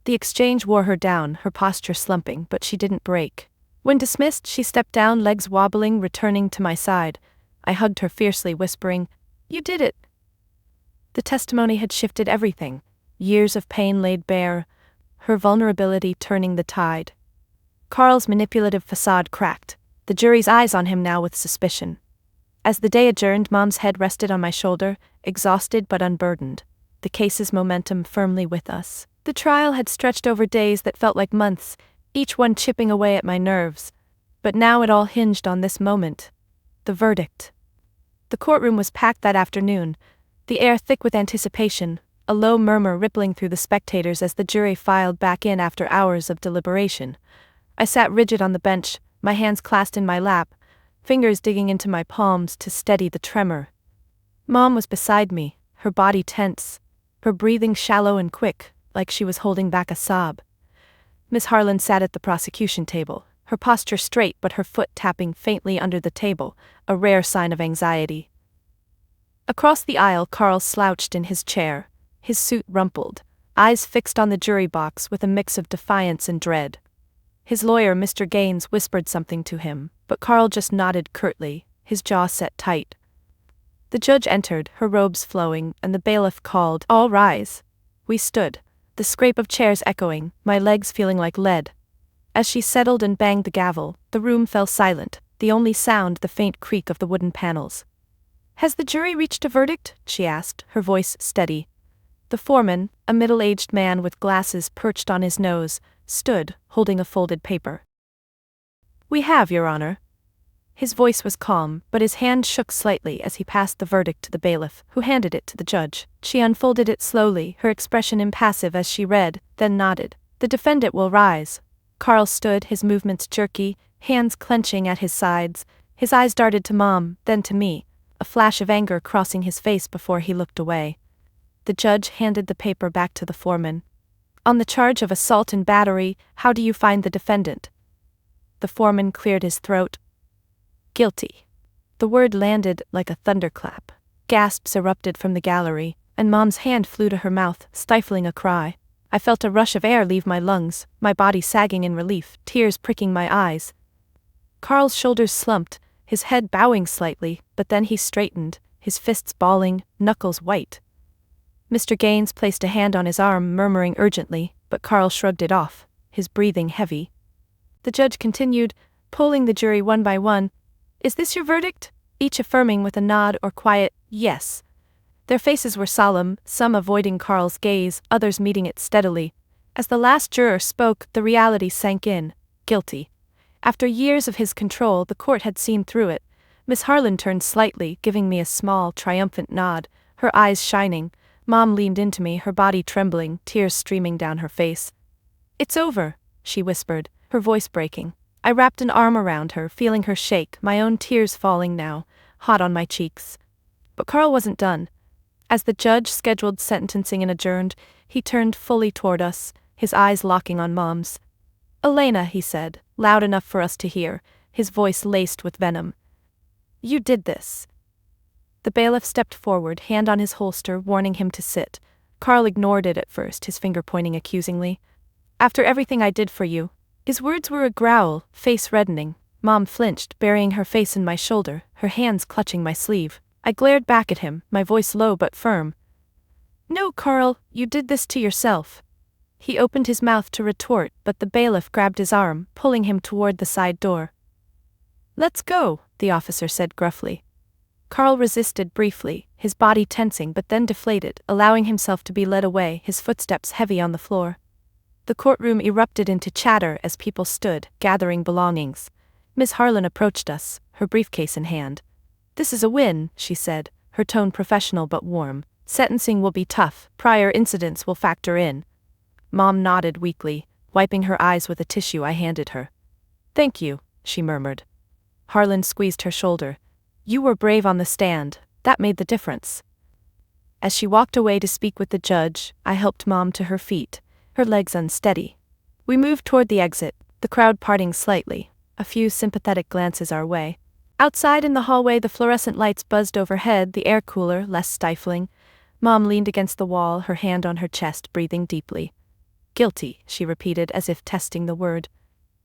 The exchange wore her down, her posture slumping, but she didn't break. When dismissed, she stepped down, legs wobbling, returning to my side. I hugged her fiercely, whispering, "You did it." The testimony had shifted everything. Years of pain laid bare, her vulnerability turning the tide. Carl's manipulative facade cracked, the jury's eyes on him now with suspicion. As the day adjourned, Mom's head rested on my shoulder, exhausted but unburdened, the case's momentum firmly with us. The trial had stretched over days that felt like months, each one chipping away at my nerves. But now it all hinged on this moment. The verdict. The courtroom was packed that afternoon, the air thick with anticipation, a low murmur rippling through the spectators as the jury filed back in after hours of deliberation. I sat rigid on the bench, my hands clasped in my lap, fingers digging into my palms to steady the tremor. Mom was beside me, her body tense, her breathing shallow and quick, like she was holding back a sob. Miss Harlan sat at the prosecution table, her posture straight but her foot tapping faintly under the table, a rare sign of anxiety. Across the aisle, Carl slouched in his chair, his suit rumpled, eyes fixed on the jury box with a mix of defiance and dread. His lawyer, Mr. Gaines, whispered something to him, but Carl just nodded curtly, his jaw set tight. The judge entered, her robes flowing, and the bailiff called, "All rise." We stood, the scrape of chairs echoing, my legs feeling like lead. As she settled and banged the gavel, the room fell silent, the only sound the faint creak of the wooden panels. "Has the jury reached a verdict?" she asked, her voice steady. The foreman, a middle-aged man with glasses perched on his nose, stood, holding a folded paper. "We have, Your Honor." His voice was calm, but his hand shook slightly as he passed the verdict to the bailiff, who handed it to the judge. She unfolded it slowly, her expression impassive as she read, then nodded. "The defendant will rise." Carl stood, his movements jerky, hands clenching at his sides. His eyes darted to Mom, then to me, a flash of anger crossing his face before he looked away. The judge handed the paper back to the foreman. "On the charge of assault and battery, how do you find the defendant?" The foreman cleared his throat. "Guilty." The word landed like a thunderclap. Gasps erupted from the gallery, and Mom's hand flew to her mouth, stifling a cry. I felt a rush of air leave my lungs, my body sagging in relief, tears pricking my eyes. Carl's shoulders slumped, his head bowing slightly, but then he straightened, his fists balling, knuckles white. Mr. Gaines placed a hand on his arm, murmuring urgently, but Carl shrugged it off, his breathing heavy. The judge continued, polling the jury one by one. "Is this your verdict?" Each affirming with a nod or quiet yes. Their faces were solemn, some avoiding Carl's gaze, others meeting it steadily. As the last juror spoke, the reality sank in. Guilty. After years of his control, the court had seen through it. Miss Harlan turned slightly, giving me a small, triumphant nod, her eyes shining. Mom leaned into me, her body trembling, tears streaming down her face. "It's over," she whispered, her voice breaking. I wrapped an arm around her, feeling her shake, my own tears falling now, hot on my cheeks. But Carl wasn't done. As the judge scheduled sentencing and adjourned, he turned fully toward us, his eyes locking on Mom's. "Elena," he said, loud enough for us to hear, his voice laced with venom. "You did this." The bailiff stepped forward, hand on his holster, warning him to sit. Carl ignored it at first, his finger pointing accusingly. "After everything I did for you." His words were a growl, face reddening. Mom flinched, burying her face in my shoulder, her hands clutching my sleeve. I glared back at him, my voice low but firm. "No, Carl, you did this to yourself." He opened his mouth to retort, but the bailiff grabbed his arm, pulling him toward the side door. "Let's go," the officer said gruffly. Carl resisted briefly, his body tensing but then deflated, allowing himself to be led away, his footsteps heavy on the floor. The courtroom erupted into chatter as people stood, gathering belongings. Miss Harlan approached us, her briefcase in hand. "This is a win," she said, her tone professional but warm. "Sentencing will be tough, prior incidents will factor in." Mom nodded weakly, wiping her eyes with a tissue I handed her. "Thank you," she murmured. Harlan squeezed her shoulder. "You were brave on the stand, that made the difference." As she walked away to speak with the judge, I helped Mom to her feet, her legs unsteady. We moved toward the exit, the crowd parting slightly, a few sympathetic glances our way. Outside in the hallway, the fluorescent lights buzzed overhead, the air cooler, less stifling. Mom leaned against the wall, her hand on her chest, breathing deeply. "Guilty," she repeated as if testing the word.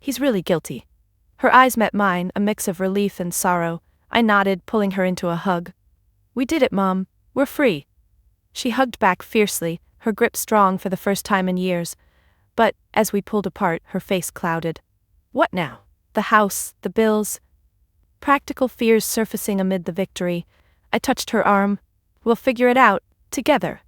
"He's really guilty." Her eyes met mine, a mix of relief and sorrow. I nodded, pulling her into a hug. "We did it, Mom. We're free." She hugged back fiercely, her grip strong for the first time in years. But, as we pulled apart, her face clouded. "What now? The house, the bills?" Practical fears surfacing amid the victory. I touched her arm. "We'll figure it out, together."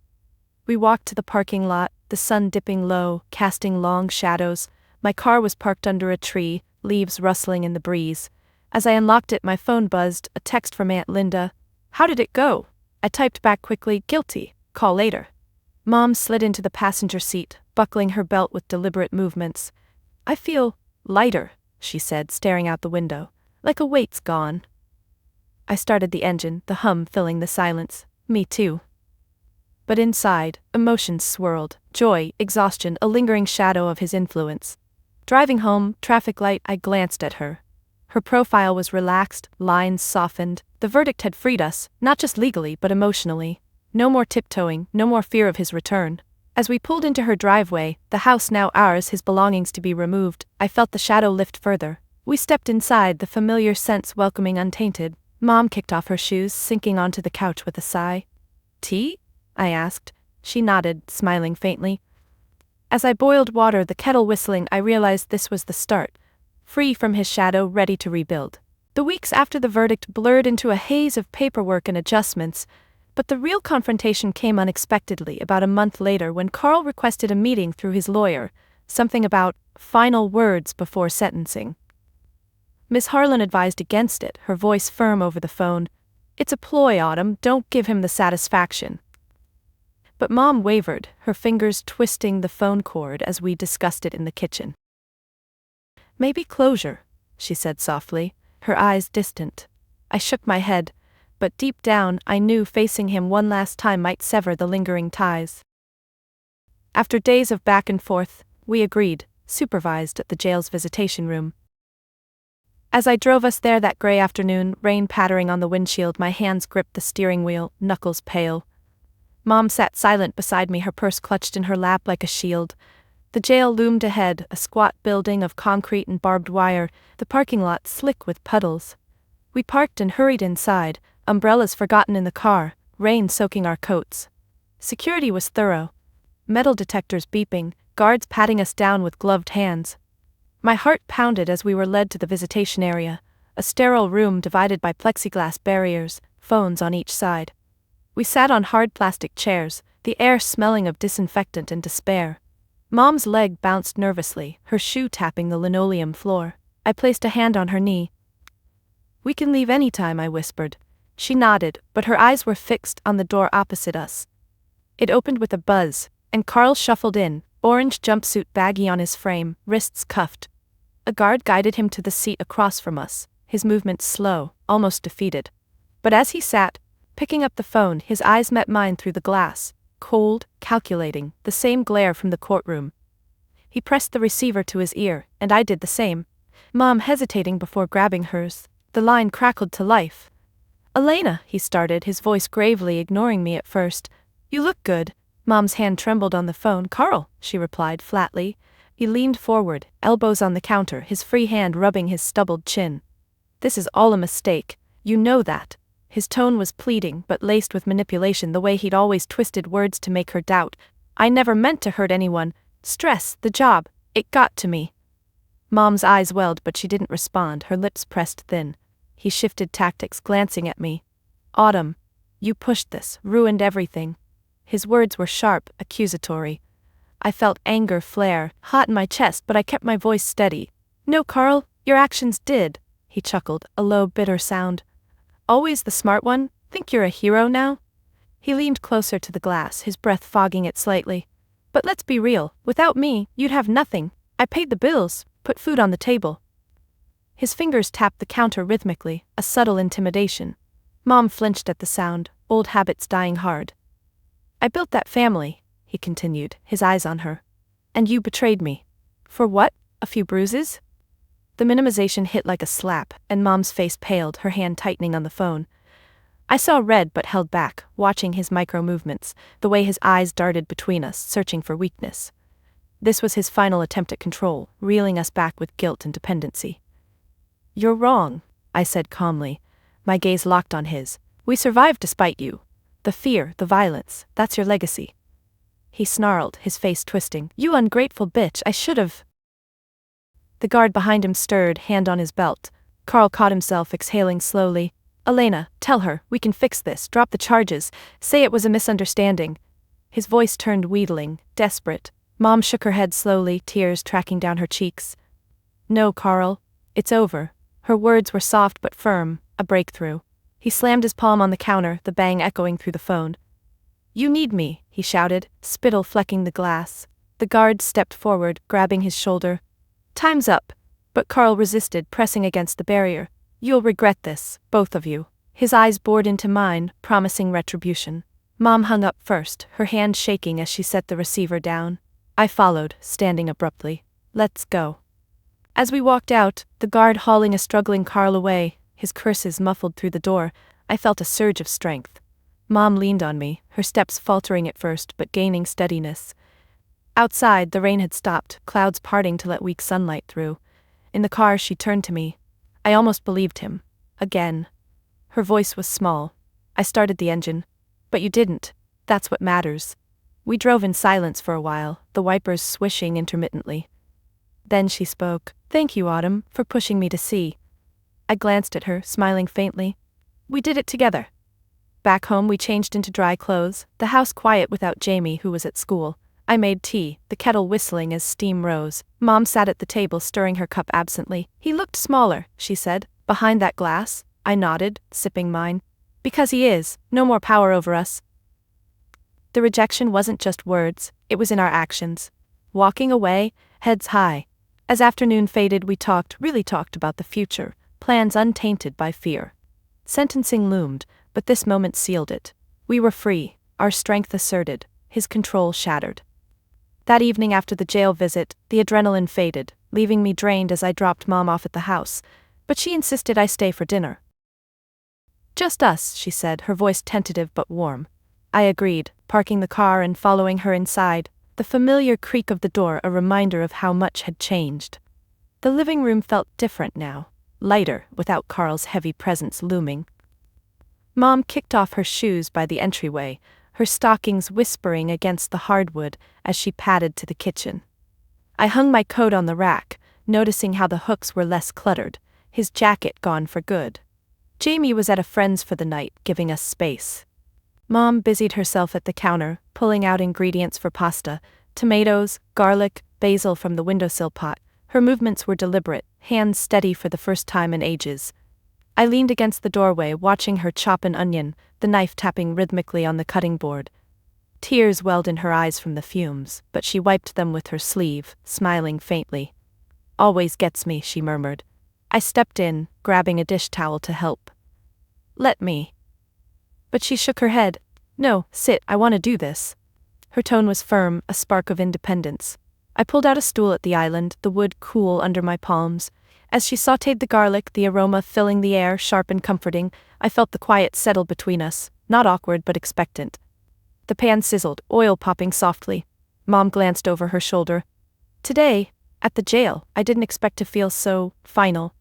We walked to the parking lot, the sun dipping low, casting long shadows. My car was parked under a tree, leaves rustling in the breeze. As I unlocked it, my phone buzzed, a text from Aunt Linda. "How did it go?" I typed back quickly, "Guilty. Call later." Mom slid into the passenger seat, buckling her belt with deliberate movements. "I feel lighter," she said, staring out the window. "Like a weight's gone." I started the engine, the hum filling the silence. Me too. But inside, emotions swirled, joy, exhaustion, a lingering shadow of his influence. Driving home, traffic light, I glanced at her. Her profile was relaxed, lines softened. The verdict had freed us, not just legally but emotionally. No more tiptoeing, no more fear of his return. As we pulled into her driveway, the house now ours, his belongings to be removed, I felt the shadow lift further. We stepped inside, the familiar scents welcoming untainted. Mom kicked off her shoes, sinking onto the couch with a sigh. "Tea?" I asked. She nodded, smiling faintly. As I boiled water, the kettle whistling, I realized this was the start. Free from his shadow, ready to rebuild. The weeks after the verdict blurred into a haze of paperwork and adjustments, but the real confrontation came unexpectedly about a month later when Carl requested a meeting through his lawyer, something about final words before sentencing. Miss Harlan advised against it, her voice firm over the phone. "It's a ploy, Autumn, don't give him the satisfaction." But Mom wavered, her fingers twisting the phone cord as we discussed it in the kitchen. "Maybe closure," she said softly, her eyes distant. I shook my head, but deep down I knew facing him one last time might sever the lingering ties. After days of back and forth, we agreed, supervised at the jail's visitation room. As I drove us there that gray afternoon, rain pattering on the windshield, my hands gripped the steering wheel, knuckles pale. Mom sat silent beside me, her purse clutched in her lap like a shield. The jail loomed ahead, a squat building of concrete and barbed wire, the parking lot slick with puddles. We parked and hurried inside, umbrellas forgotten in the car, rain soaking our coats. Security was thorough. Metal detectors beeping, guards patting us down with gloved hands. My heart pounded as we were led to the visitation area, a sterile room divided by plexiglass barriers, phones on each side. We sat on hard plastic chairs, the air smelling of disinfectant and despair. Mom's leg bounced nervously, her shoe tapping the linoleum floor. I placed a hand on her knee. "We can leave any time," I whispered. She nodded, but her eyes were fixed on the door opposite us. It opened with a buzz, and Carl shuffled in, orange jumpsuit baggy on his frame, wrists cuffed. A guard guided him to the seat across from us, his movements slow, almost defeated. But as he sat, picking up the phone, his eyes met mine through the glass, cold, calculating, the same glare from the courtroom. He pressed the receiver to his ear, and I did the same. Mom hesitating before grabbing hers. The line crackled to life. "Elena," he started, his voice gravely ignoring me at first. "You look good." Mom's hand trembled on the phone. "Carl," she replied flatly. He leaned forward, elbows on the counter, his free hand rubbing his stubbled chin. "This is all a mistake. You know that." His tone was pleading, but laced with manipulation, the way he'd always twisted words to make her doubt. "I never meant to hurt anyone. Stress, the job, it got to me." Mom's eyes welled, but she didn't respond, her lips pressed thin. He shifted tactics, glancing at me. "Autumn, you pushed this, ruined everything." His words were sharp, accusatory. I felt anger flare, hot in my chest, but I kept my voice steady. "No, Carl, your actions did." He chuckled, a low, bitter sound. "Always the smart one? Think you're a hero now?" He leaned closer to the glass, his breath fogging it slightly. "But let's be real, without me, you'd have nothing. I paid the bills, put food on the table." His fingers tapped the counter rhythmically, a subtle intimidation. Mom flinched at the sound, old habits dying hard. "I built that family," he continued, his eyes on her. "And you betrayed me. For what? A few bruises?" The minimization hit like a slap, and Mom's face paled, her hand tightening on the phone. I saw red but held back, watching his micro-movements, the way his eyes darted between us, searching for weakness. This was his final attempt at control, reeling us back with guilt and dependency. "You're wrong," I said calmly, my gaze locked on his. "We survived despite you. The fear, the violence, that's your legacy." He snarled, his face twisting. "You ungrateful bitch, I should've." The guard behind him stirred, hand on his belt. Carl caught himself, exhaling slowly. "Elena, tell her, we can fix this, drop the charges, say it was a misunderstanding." His voice turned wheedling, desperate. Mom shook her head slowly, tears tracking down her cheeks. "No, Carl, it's over." Her words were soft but firm, a breakthrough. He slammed his palm on the counter, the bang echoing through the phone. "You need me," he shouted, spittle flecking the glass. The guard stepped forward, grabbing his shoulder. "Time's up." But Carl resisted, pressing against the barrier. "You'll regret this, both of you." His eyes bored into mine, promising retribution. Mom hung up first, her hand shaking as she set the receiver down. I followed, standing abruptly. "Let's go." As we walked out, the guard hauling a struggling Carl away, his curses muffled through the door, I felt a surge of strength. Mom leaned on me, her steps faltering at first but gaining steadiness. Outside, the rain had stopped, clouds parting to let weak sunlight through. In the car, she turned to me. I almost believed him. Again. Her voice was small. "I started the engine. But you didn't. That's what matters." We drove in silence for a while, the wipers swishing intermittently. Then she spoke. "Thank you, Autumn, for pushing me to see." I glanced at her, smiling faintly. "We did it together." Back home we changed into dry clothes, the house quiet without Jamie, who was at school. I made tea, the kettle whistling as steam rose. Mom sat at the table stirring her cup absently. "He looked smaller," she said. "Behind that glass?" I nodded, sipping mine. "Because he is, no more power over us." The rejection wasn't just words, it was in our actions. Walking away, heads high. As afternoon faded, we really talked about the future, plans untainted by fear. Sentencing loomed, but this moment sealed it. We were free, our strength asserted, his control shattered. That evening after the jail visit, the adrenaline faded, leaving me drained as I dropped Mom off at the house, but she insisted I stay for dinner. "Just us," she said, her voice tentative but warm. I agreed, parking the car and following her inside. the familiar creak of the door a reminder of how much had changed. The living room felt different now, lighter, without Carl's heavy presence looming. Mom kicked off her shoes by the entryway, her stockings whispering against the hardwood as she padded to the kitchen. I hung my coat on the rack, noticing how the hooks were less cluttered, his jacket gone for good. Jamie was at a friend's for the night, giving us space. Mom busied herself at the counter, pulling out ingredients for pasta, tomatoes, garlic, basil from the windowsill pot. Her movements were deliberate, hands steady for the first time in ages. I leaned against the doorway, watching her chop an onion, the knife tapping rhythmically on the cutting board. Tears welled in her eyes from the fumes, but she wiped them with her sleeve, smiling faintly. "Always gets me," she murmured. I stepped in, grabbing a dish towel to help. "Let me." But she shook her head. "No, sit, I want to do this." Her tone was firm, a spark of independence. I pulled out a stool at the island, the wood cool under my palms. As she sautéed the garlic, the aroma filling the air, sharp and comforting, I felt the quiet settle between us, not awkward but expectant. The pan sizzled, oil popping softly. Mom glanced over her shoulder. "Today, at the jail, I didn't expect to feel so final."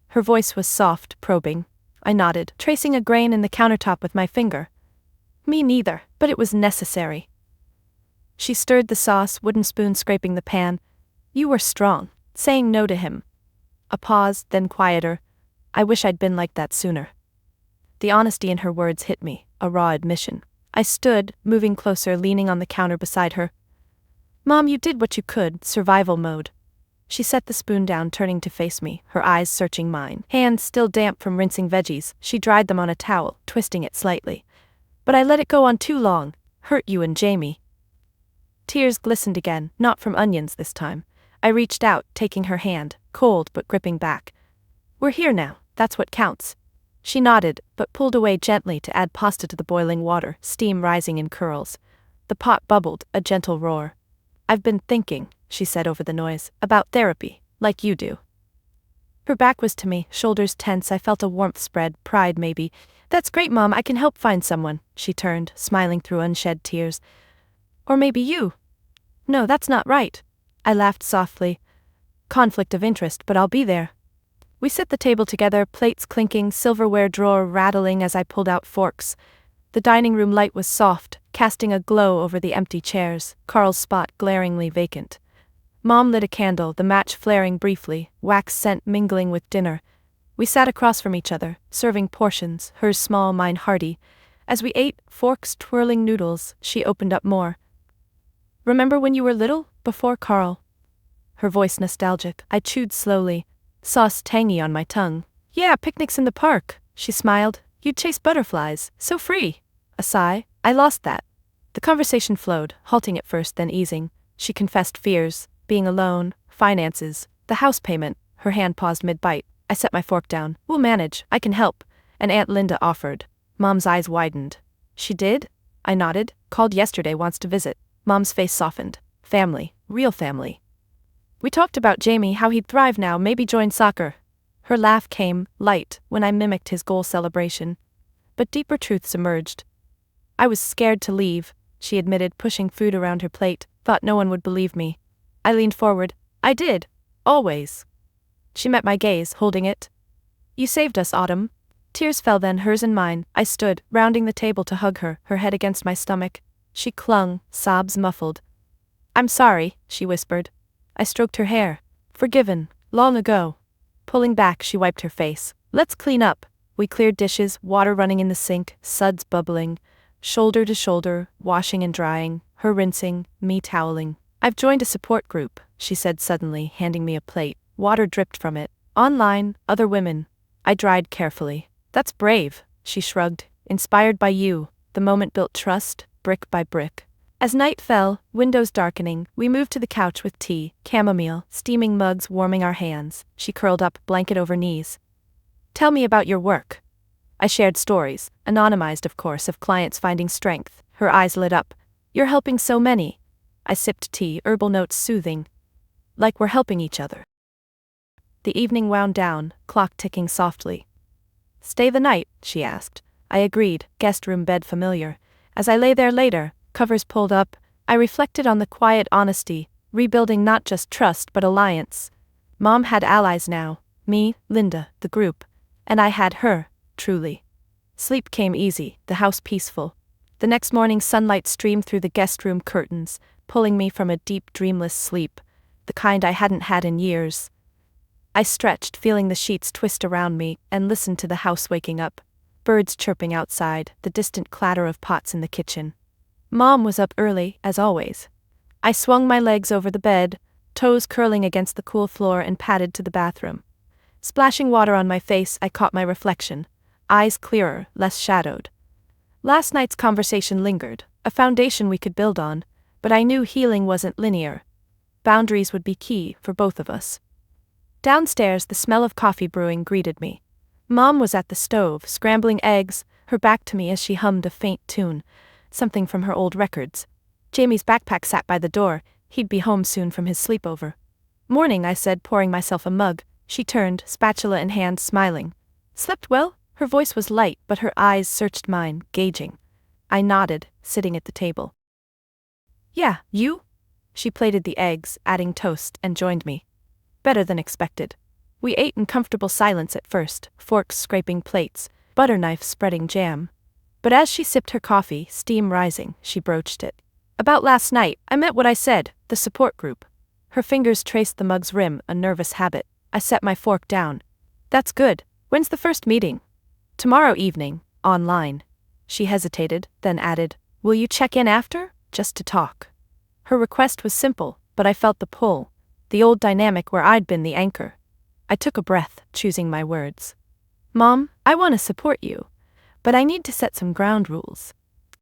Her voice was soft, probing. I nodded, tracing a grain in the countertop with my finger. "Me neither, but it was necessary." She stirred the sauce, wooden spoon scraping the pan. "You were strong, saying no to him." A pause, then quieter. "I wish I'd been like that sooner." The honesty in her words hit me, a raw admission. I stood, moving closer, leaning on the counter beside her. "Mom, you did what you could, survival mode." She set the spoon down, turning to face me, her eyes searching mine. Hands still damp from rinsing veggies, she dried them on a towel, twisting it slightly. "But I let it go on too long. Hurt you and Jamie." Tears glistened again, not from onions this time. I reached out, taking her hand, cold but gripping back. "We're here now, that's what counts." She nodded, but pulled away gently to add pasta to the boiling water, steam rising in curls. The pot bubbled, a gentle roar. "I've been thinking," she said over the noise, "about therapy, like you do." Her back was to me, shoulders tense. I felt a warmth spread, pride maybe. "That's great, Mom, I can help find someone." She turned, smiling through unshed tears. "Or maybe you." "No, that's not right." I laughed softly. "Conflict of interest, but I'll be there." We set the table together, plates clinking, silverware drawer rattling as I pulled out forks. The dining room light was soft, casting a glow over the empty chairs, Carl's spot glaringly vacant. Mom lit a candle, the match flaring briefly, wax scent mingling with dinner. We sat across from each other, serving portions, hers small, mine hearty. As we ate, forks twirling noodles, she opened up more. "Remember when you were little, before Carl?" Her voice nostalgic. I chewed slowly, sauce tangy on my tongue. "Yeah, picnics in the park," she smiled. "You'd chase butterflies, so free." A sigh. "I lost that." The conversation flowed, halting at first, then easing. She confessed fears, being alone, finances, the house payment. Her hand paused mid-bite. I set my fork down. "We'll manage, I can help." And Aunt Linda offered. Mom's eyes widened. "She did?" I nodded. "Called yesterday, wants to visit." Mom's face softened. "Family, real family." We talked about Jamie, how he'd thrive now, maybe join soccer. Her laugh came, light, when I mimicked his goal celebration. But deeper truths emerged. "I was scared to leave," she admitted, pushing food around her plate. "Thought no one would believe me." I leaned forward. "I did. Always." She met my gaze, holding it. "You saved us, Autumn." Tears fell then, hers and mine. I stood, rounding the table to hug her, her head against my stomach. She clung, sobs muffled. "I'm sorry," she whispered. I stroked her hair. "Forgiven, long ago." Pulling back, she wiped her face. "Let's clean up." We cleared dishes, water running in the sink, suds bubbling. Shoulder to shoulder, washing and drying, her rinsing, me toweling. "I've joined a support group," she said suddenly, handing me a plate. Water dripped from it. "Online, other women." I dried carefully. "That's brave," she shrugged. "Inspired by you." The moment built trust, brick by brick. As night fell, windows darkening, we moved to the couch with tea, chamomile, steaming mugs warming our hands. She curled up, blanket over knees. "Tell me about your work." I shared stories, anonymized of course, of clients finding strength. Her eyes lit up. "You're helping so many." I sipped tea, herbal notes soothing. "Like we're helping each other." The evening wound down, clock ticking softly. "Stay the night?" she asked. I agreed, guest room bed familiar. As I lay there later, covers pulled up, I reflected on the quiet honesty, rebuilding not just trust but alliance. Mom had allies now, me, Linda, the group, and I had her, truly. Sleep came easy, the house peaceful. The next morning sunlight streamed through the guest room curtains, pulling me from a deep dreamless sleep, the kind I hadn't had in years. I stretched, feeling the sheets twist around me, and listened to the house waking up. Birds chirping outside, the distant clatter of pots in the kitchen. Mom was up early, as always. I swung my legs over the bed, toes curling against the cool floor, and padded to the bathroom. Splashing water on my face, I caught my reflection, eyes clearer, less shadowed. Last night's conversation lingered, a foundation we could build on, but I knew healing wasn't linear. Boundaries would be key for both of us. Downstairs, the smell of coffee brewing greeted me. Mom was at the stove, scrambling eggs, her back to me as she hummed a faint tune, something from her old records. Jamie's backpack sat by the door, he'd be home soon from his sleepover. Morning, I said, pouring myself a mug. She turned, spatula in hand, smiling. Slept well? Her voice was light, but her eyes searched mine, gauging. I nodded, sitting at the table. Yeah, you? She plated the eggs, adding toast, and joined me. Better than expected. We ate in comfortable silence at first, forks scraping plates, butter knife spreading jam. But as she sipped her coffee, steam rising, she broached it. About last night, I meant what I said, the support group. Her fingers traced the mug's rim, a nervous habit. I set my fork down. That's good. When's the first meeting? Tomorrow evening, online. She hesitated, then added, will you check in after? Just to talk. Her request was simple, but I felt the pull, the old dynamic where I'd been the anchor. I took a breath, choosing my words. Mom, I want to support you, but I need to set some ground rules.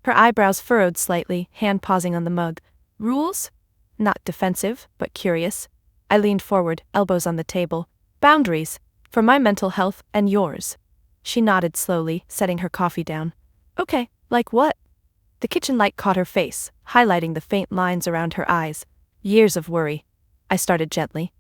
Her eyebrows furrowed slightly, hand pausing on the mug. Rules? Not defensive, but curious. I leaned forward, elbows on the table. Boundaries, for my mental health and yours. She nodded slowly, setting her coffee down. Okay, like what? The kitchen light caught her face, highlighting the faint lines around her eyes. Years of worry. I started gently.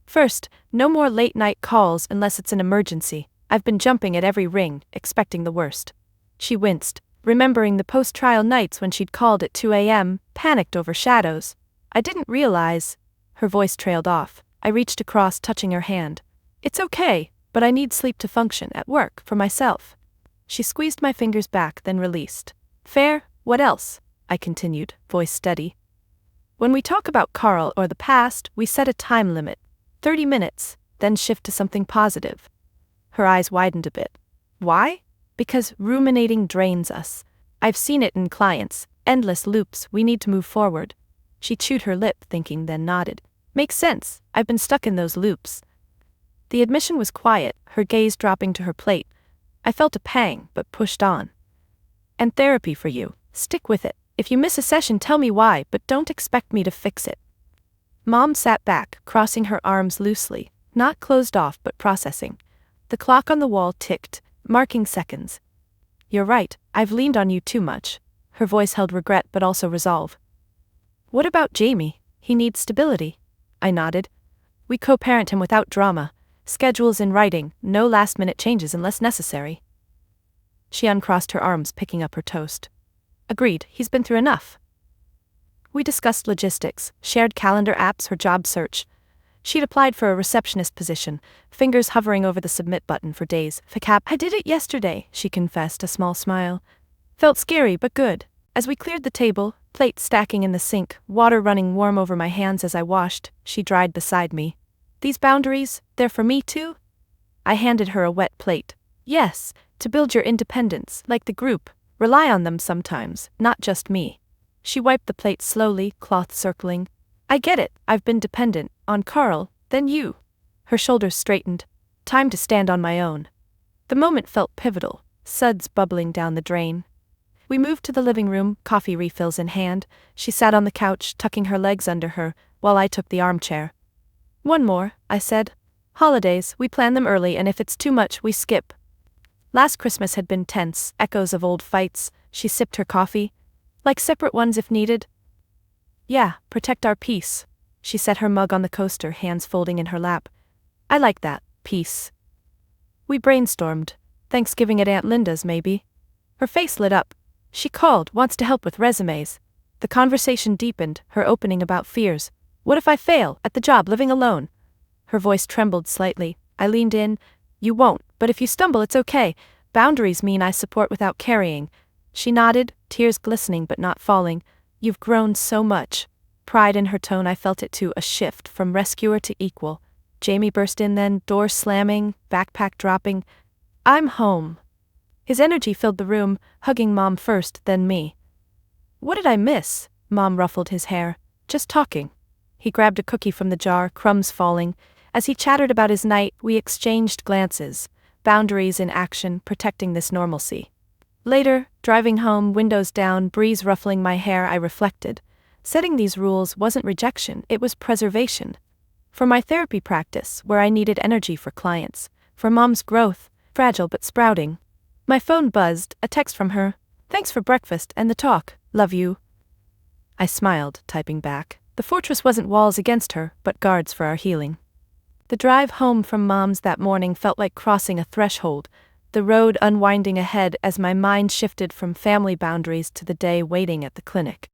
First, no more late-night calls unless it's an emergency. I've been jumping at every ring, expecting the worst. She winced, remembering the post-trial nights when she'd called at 2 a.m., panicked over shadows. I didn't realize. Her voice trailed off. I reached across, touching her hand. It's okay, but I need sleep to function at work, for myself. She squeezed my fingers back, then released. Fair, what else? I continued, voice steady. When we talk about Carl or the past, we set a time limit. 30 minutes, then shift to something positive. Her eyes widened a bit. Why? Because ruminating drains us. I've seen it in clients, endless loops, we need to move forward. She chewed her lip, thinking, then nodded. Makes sense, I've been stuck in those loops. The admission was quiet, her gaze dropping to her plate. I felt a pang, but pushed on. And therapy for you, stick with it. If you miss a session, tell me why, but don't expect me to fix it. Mom sat back, crossing her arms loosely, not closed off but processing. The clock on the wall ticked, marking seconds. You're right, I've leaned on you too much. Her voice held regret but also resolve. What about Jamie? He needs stability. I nodded. We co-parent him without drama. Schedules in writing, no last-minute changes unless necessary. She uncrossed her arms, picking up her toast. Agreed, he's been through enough. We discussed logistics, shared calendar apps, her job search. She'd applied for a receptionist position, fingers hovering over the submit button for days. I did it yesterday, she confessed, a small smile. Felt scary but good. As we cleared the table, plates stacking in the sink, water running warm over my hands as I washed, she dried beside me. These boundaries, they're for me too? I handed her a wet plate. Yes, to build your independence, like the group. Rely on them sometimes, not just me. She wiped the plate slowly, cloth circling. I get it, I've been dependent, on Carl, then you. Her shoulders straightened. Time to stand on my own. The moment felt pivotal, suds bubbling down the drain. We moved to the living room, coffee refills in hand. She sat on the couch, tucking her legs under her, while I took the armchair. One more, I said. Holidays, we plan them early, and if it's too much, we skip. Last Christmas had been tense, echoes of old fights. She sipped her coffee. Like separate ones if needed? Yeah, protect our peace. She set her mug on the coaster, hands folding in her lap. I like that, peace. We brainstormed. Thanksgiving at Aunt Linda's, maybe. Her face lit up. She called, wants to help with resumes. The conversation deepened, her opening about fears. What if I fail at the job living alone? Her voice trembled slightly. I leaned in. You won't, but if you stumble it's okay. Boundaries mean I support without carrying. She nodded, tears glistening but not falling. You've grown so much. Pride in her tone, I felt it too, a shift from rescuer to equal. Jamie burst in then, door slamming, backpack dropping. I'm home. His energy filled the room, hugging Mom first, then me. What did I miss? Mom ruffled his hair. Just talking. He grabbed a cookie from the jar, crumbs falling. As he chattered about his night, we exchanged glances. Boundaries in action, protecting this normalcy. Later, driving home, windows down, breeze ruffling my hair, I reflected. Setting these rules wasn't rejection, it was preservation. For my therapy practice, where I needed energy for clients. For Mom's growth, fragile but sprouting. My phone buzzed, a text from her. Thanks for breakfast and the talk, love you. I smiled, typing back. The fortress wasn't walls against her, but guards for our healing. The drive home from Mom's that morning felt like crossing a threshold, the road unwinding ahead as my mind shifted from family boundaries to the day waiting at the clinic.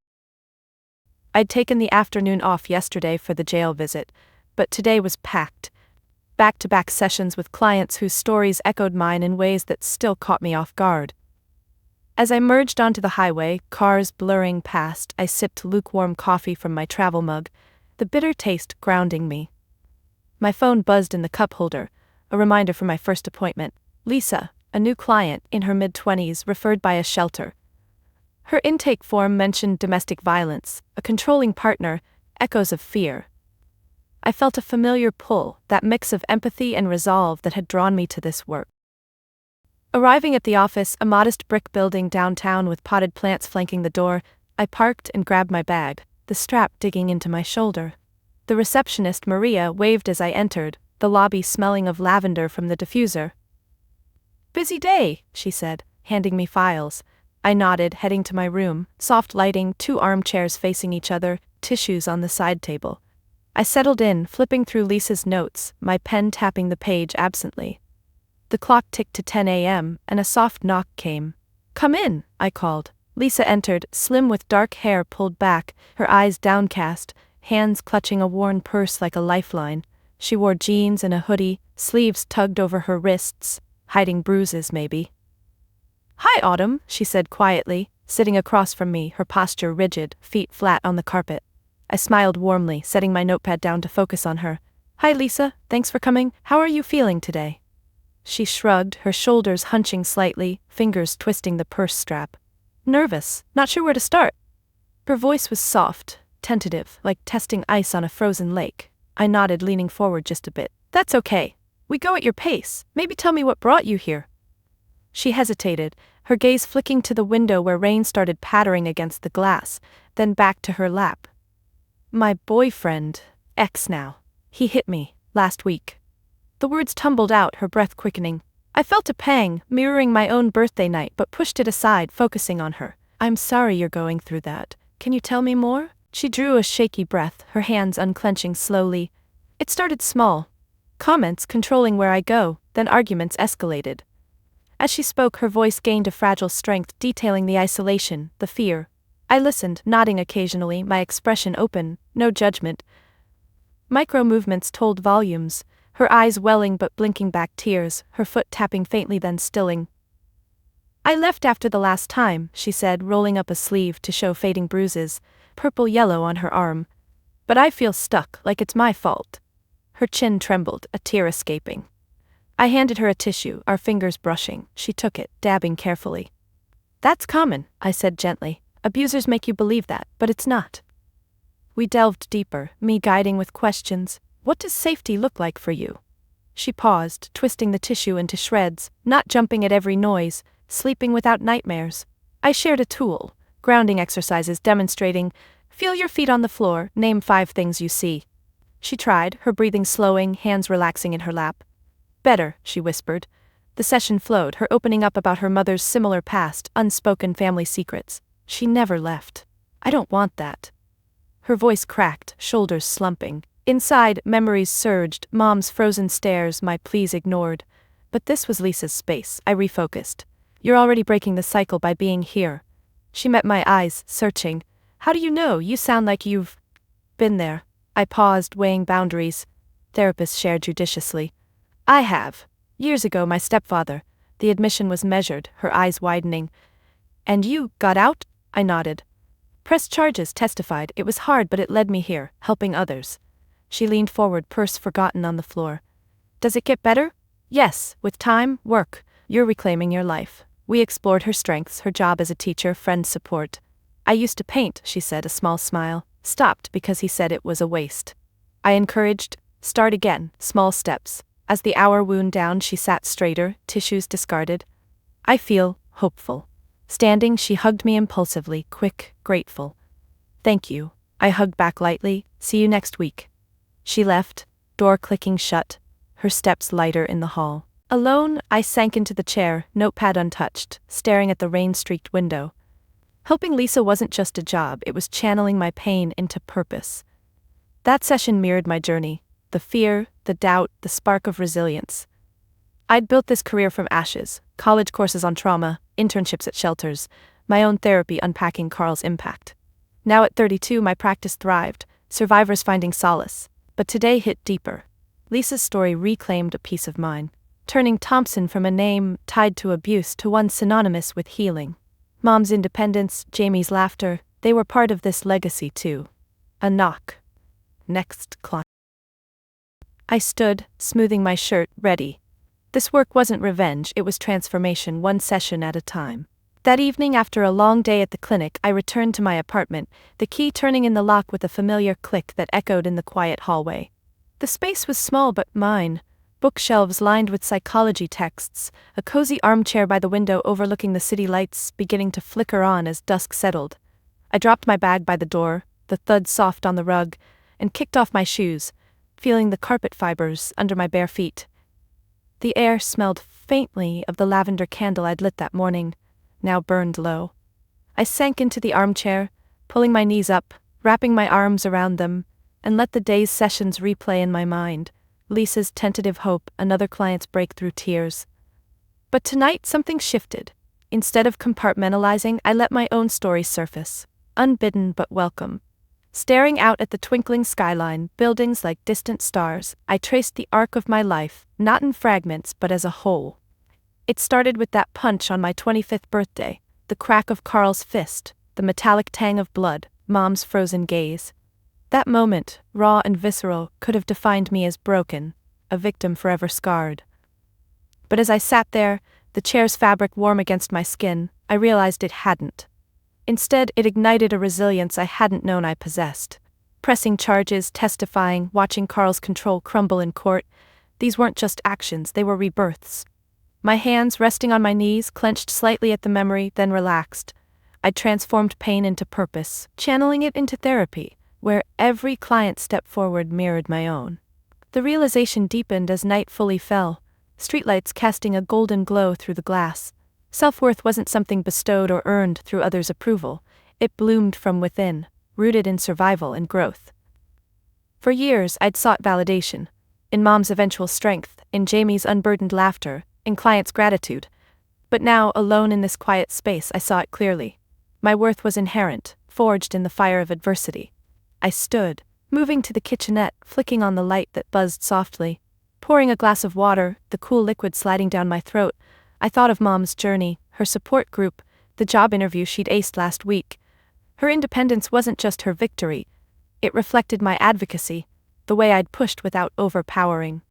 I'd taken the afternoon off yesterday for the jail visit, but today was packed. Back-to-back sessions with clients whose stories echoed mine in ways that still caught me off guard. As I merged onto the highway, cars blurring past, I sipped lukewarm coffee from my travel mug, the bitter taste grounding me. My phone buzzed in the cup holder, a reminder for my first appointment. Lisa, a new client, in her mid-20s, referred by a shelter. Her intake form mentioned domestic violence, a controlling partner, echoes of fear. I felt a familiar pull, that mix of empathy and resolve that had drawn me to this work. Arriving at the office, a modest brick building downtown with potted plants flanking the door, I parked and grabbed my bag, the strap digging into my shoulder. The receptionist, Maria, waved as I entered, the lobby smelling of lavender from the diffuser. Busy day, she said, handing me files. I nodded, heading to my room, soft lighting, 2 armchairs facing each other, tissues on the side table. I settled in, flipping through Lisa's notes, my pen tapping the page absently. The clock ticked to 10 a.m., and a soft knock came. Come in, I called. Lisa entered, slim with dark hair pulled back, her eyes downcast, hands clutching a worn purse like a lifeline. She wore jeans and a hoodie, sleeves tugged over her wrists, hiding bruises maybe. Hi, Autumn, she said quietly, sitting across from me, her posture rigid, feet flat on the carpet. I smiled warmly, setting my notepad down to focus on her. Hi, Lisa, thanks for coming. How are you feeling today? She shrugged, her shoulders hunching slightly, fingers twisting the purse strap. Nervous, not sure where to start. Her voice was soft, tentative, like testing ice on a frozen lake. I nodded, leaning forward just a bit. That's okay. We go at your pace. Maybe tell me what brought you here. She hesitated, her gaze flicking to the window where rain started pattering against the glass, then back to her lap. My boyfriend, ex now. He hit me, last week. The words tumbled out, her breath quickening. I felt a pang, mirroring my own birthday night, but pushed it aside, focusing on her. I'm sorry you're going through that. Can you tell me more? She drew a shaky breath, her hands unclenching slowly. It started small. Comments controlling where I go, then arguments escalated. As she spoke, her voice gained a fragile strength, detailing the isolation, the fear. I listened, nodding occasionally, my expression open, no judgment. Micro-movements told volumes, her eyes welling but blinking back tears, her foot tapping faintly then stilling. I left after the last time, she said, rolling up a sleeve to show fading bruises, purple-yellow on her arm. But I feel stuck, like it's my fault. Her chin trembled, a tear escaping. I handed her a tissue, our fingers brushing. She took it, dabbing carefully. That's common, I said gently. Abusers make you believe that, but it's not. We delved deeper, me guiding with questions. What does safety look like for you? She paused, twisting the tissue into shreds, not jumping at every noise, sleeping without nightmares. I shared a tool, grounding exercises demonstrating, feel your feet on the floor, name 5 things you see. She tried, her breathing slowing, hands relaxing in her lap. Better, she whispered. The session flowed, her opening up about her mother's similar past, unspoken family secrets. She never left. I don't want that. Her voice cracked, shoulders slumping. Inside, memories surged, Mom's frozen stares, my pleas ignored. But this was Lisa's space, I refocused. You're already breaking the cycle by being here. She met my eyes, searching. How do you know? You sound like you've been there. I paused, weighing boundaries. Therapist shared judiciously. I have. Years ago, my stepfather. The admission was measured, her eyes widening. And you got out? I nodded. Pressed charges, testified. It was hard, but it led me here, helping others. She leaned forward, purse forgotten on the floor. Does it get better? Yes, with time, work. You're reclaiming your life. We explored her strengths, her job as a teacher, friend support. I used to paint, she said, a small smile. Stopped because he said it was a waste. I encouraged, start again, small steps. As the hour wound down, she sat straighter, tissues discarded. I feel hopeful. Standing, she hugged me impulsively, quick, grateful. Thank you. I hugged back lightly. See you next week. She left, door clicking shut, her steps lighter in the hall. Alone, I sank into the chair, notepad untouched, staring at the rain-streaked window. Helping Lisa wasn't just a job, it was channeling my pain into purpose. That session mirrored my journey, the fear, the doubt, the spark of resilience. I'd built this career from ashes, college courses on trauma, internships at shelters, my own therapy unpacking Carl's impact. Now at 32, my practice thrived, survivors finding solace. But today hit deeper. Lisa's story reclaimed a piece of mine, turning Thompson from a name tied to abuse to one synonymous with healing. Mom's independence, Jamie's laughter, they were part of this legacy too. A knock. Next client. I stood, smoothing my shirt, ready. This work wasn't revenge, it was transformation, one session at a time. That evening, after a long day at the clinic, I returned to my apartment, the key turning in the lock with a familiar click that echoed in the quiet hallway. The space was small but mine. Bookshelves lined with psychology texts, a cozy armchair by the window overlooking the city lights beginning to flicker on as dusk settled. I dropped my bag by the door, the thud soft on the rug, and kicked off my shoes, feeling the carpet fibers under my bare feet. The air smelled faintly of the lavender candle I'd lit that morning, now burned low. I sank into the armchair, pulling my knees up, wrapping my arms around them, and let the day's sessions replay in my mind. Lisa's tentative hope, another client's breakthrough tears. But tonight something shifted. Instead of compartmentalizing, I let my own story surface, unbidden but welcome. Staring out at the twinkling skyline, buildings like distant stars, I traced the arc of my life, not in fragments but as a whole. It started with that punch on my 25th birthday, the crack of Carl's fist, the metallic tang of blood, Mom's frozen gaze. That moment, raw and visceral, could have defined me as broken, a victim forever scarred. But as I sat there, the chair's fabric warm against my skin, I realized it hadn't. Instead, it ignited a resilience I hadn't known I possessed. Pressing charges, testifying, watching Carl's control crumble in court, these weren't just actions, they were rebirths. My hands, resting on my knees, clenched slightly at the memory, then relaxed. I'd transformed pain into purpose, channeling it into therapy, where every client step forward mirrored my own. The realization deepened as night fully fell, streetlights casting a golden glow through the glass. Self-worth wasn't something bestowed or earned through others' approval, it bloomed from within, rooted in survival and growth. For years, I'd sought validation, in Mom's eventual strength, in Jamie's unburdened laughter, in clients' gratitude. But now, alone in this quiet space, I saw it clearly. My worth was inherent, forged in the fire of adversity. I stood, moving to the kitchenette, flicking on the light that buzzed softly. Pouring a glass of water, the cool liquid sliding down my throat, I thought of Mom's journey, her support group, the job interview she'd aced last week. Her independence wasn't just her victory. It reflected my advocacy, the way I'd pushed without overpowering.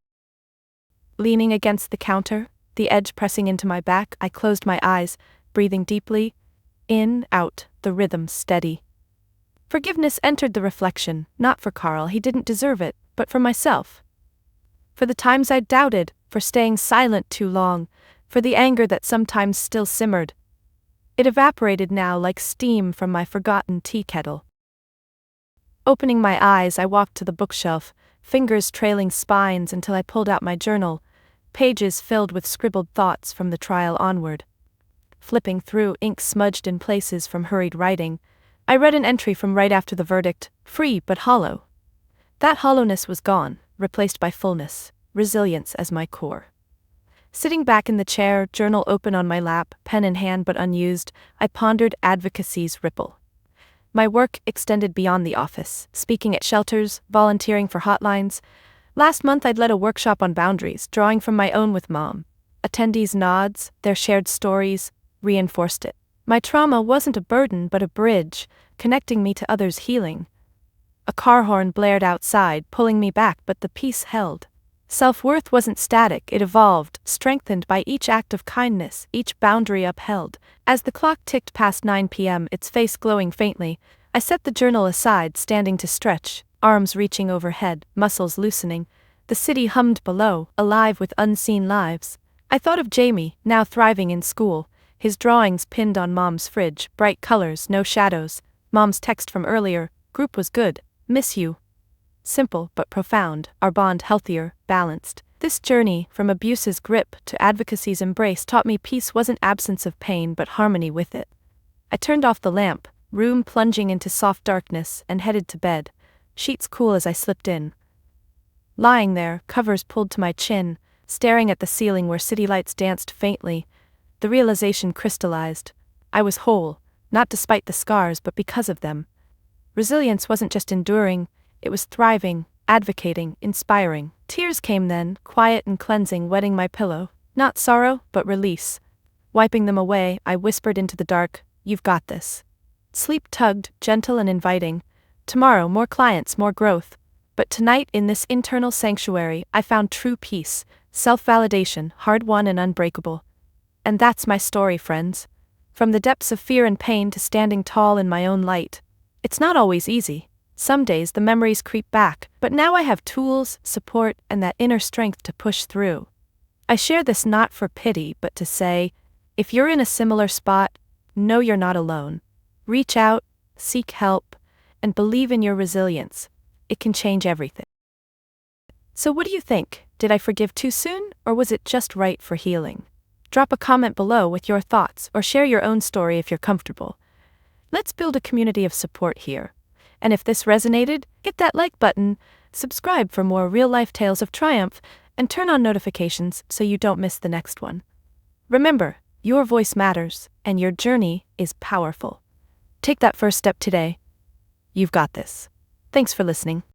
Leaning against the counter, the edge pressing into my back, I closed my eyes, breathing deeply. In, out, the rhythm steady. Forgiveness entered the reflection, not for Carl, he didn't deserve it, but for myself. For the times I'd doubted, for staying silent too long, for the anger that sometimes still simmered. It evaporated now like steam from my forgotten tea kettle. Opening my eyes, I walked to the bookshelf, fingers trailing spines until I pulled out my journal, pages filled with scribbled thoughts from the trial onward. Flipping through, ink smudged in places from hurried writing, I read an entry from right after the verdict, free but hollow. That hollowness was gone, replaced by fullness, resilience as my core. Sitting back in the chair, journal open on my lap, pen in hand but unused, I pondered advocacy's ripple. My work extended beyond the office, speaking at shelters, volunteering for hotlines. Last month I'd led a workshop on boundaries, drawing from my own with Mom. Attendees' nods, their shared stories, reinforced it. My trauma wasn't a burden but a bridge, connecting me to others' healing. A car horn blared outside, pulling me back, but the peace held. Self-worth wasn't static, it evolved, strengthened by each act of kindness, each boundary upheld. As the clock ticked past 9 p.m., its face glowing faintly, I set the journal aside, standing to stretch, arms reaching overhead, muscles loosening. The city hummed below, alive with unseen lives. I thought of Jamie, now thriving in school, his drawings pinned on Mom's fridge, bright colors, no shadows. Mom's text from earlier, group was good, miss you. Simple but profound, our bond healthier, balanced. This journey, from abuse's grip to advocacy's embrace, taught me peace wasn't absence of pain but harmony with it. I turned off the lamp, room plunging into soft darkness, and headed to bed, sheets cool as I slipped in. Lying there, covers pulled to my chin, staring at the ceiling where city lights danced faintly, the realization crystallized. I was whole, not despite the scars but because of them. Resilience wasn't just enduring, it was thriving, advocating, inspiring. Tears came then, quiet and cleansing, wetting my pillow. Not sorrow, but release. Wiping them away, I whispered into the dark, "You've got this." Sleep tugged, gentle and inviting. Tomorrow, more clients, more growth. But tonight, in this internal sanctuary, I found true peace, self-validation, hard-won and unbreakable. And that's my story, friends. From the depths of fear and pain to standing tall in my own light. It's not always easy. Some days the memories creep back, but now I have tools, support, and that inner strength to push through. I share this not for pity, but to say, if you're in a similar spot, know you're not alone. Reach out, seek help, and believe in your resilience. It can change everything. So what do you think? Did I forgive too soon, or was it just right for healing? Drop a comment below with your thoughts, or share your own story if you're comfortable. Let's build a community of support here. And if this resonated, hit that like button, subscribe for more real-life tales of triumph, and turn on notifications so you don't miss the next one. Remember, your voice matters, and your journey is powerful. Take that first step today. You've got this. Thanks for listening.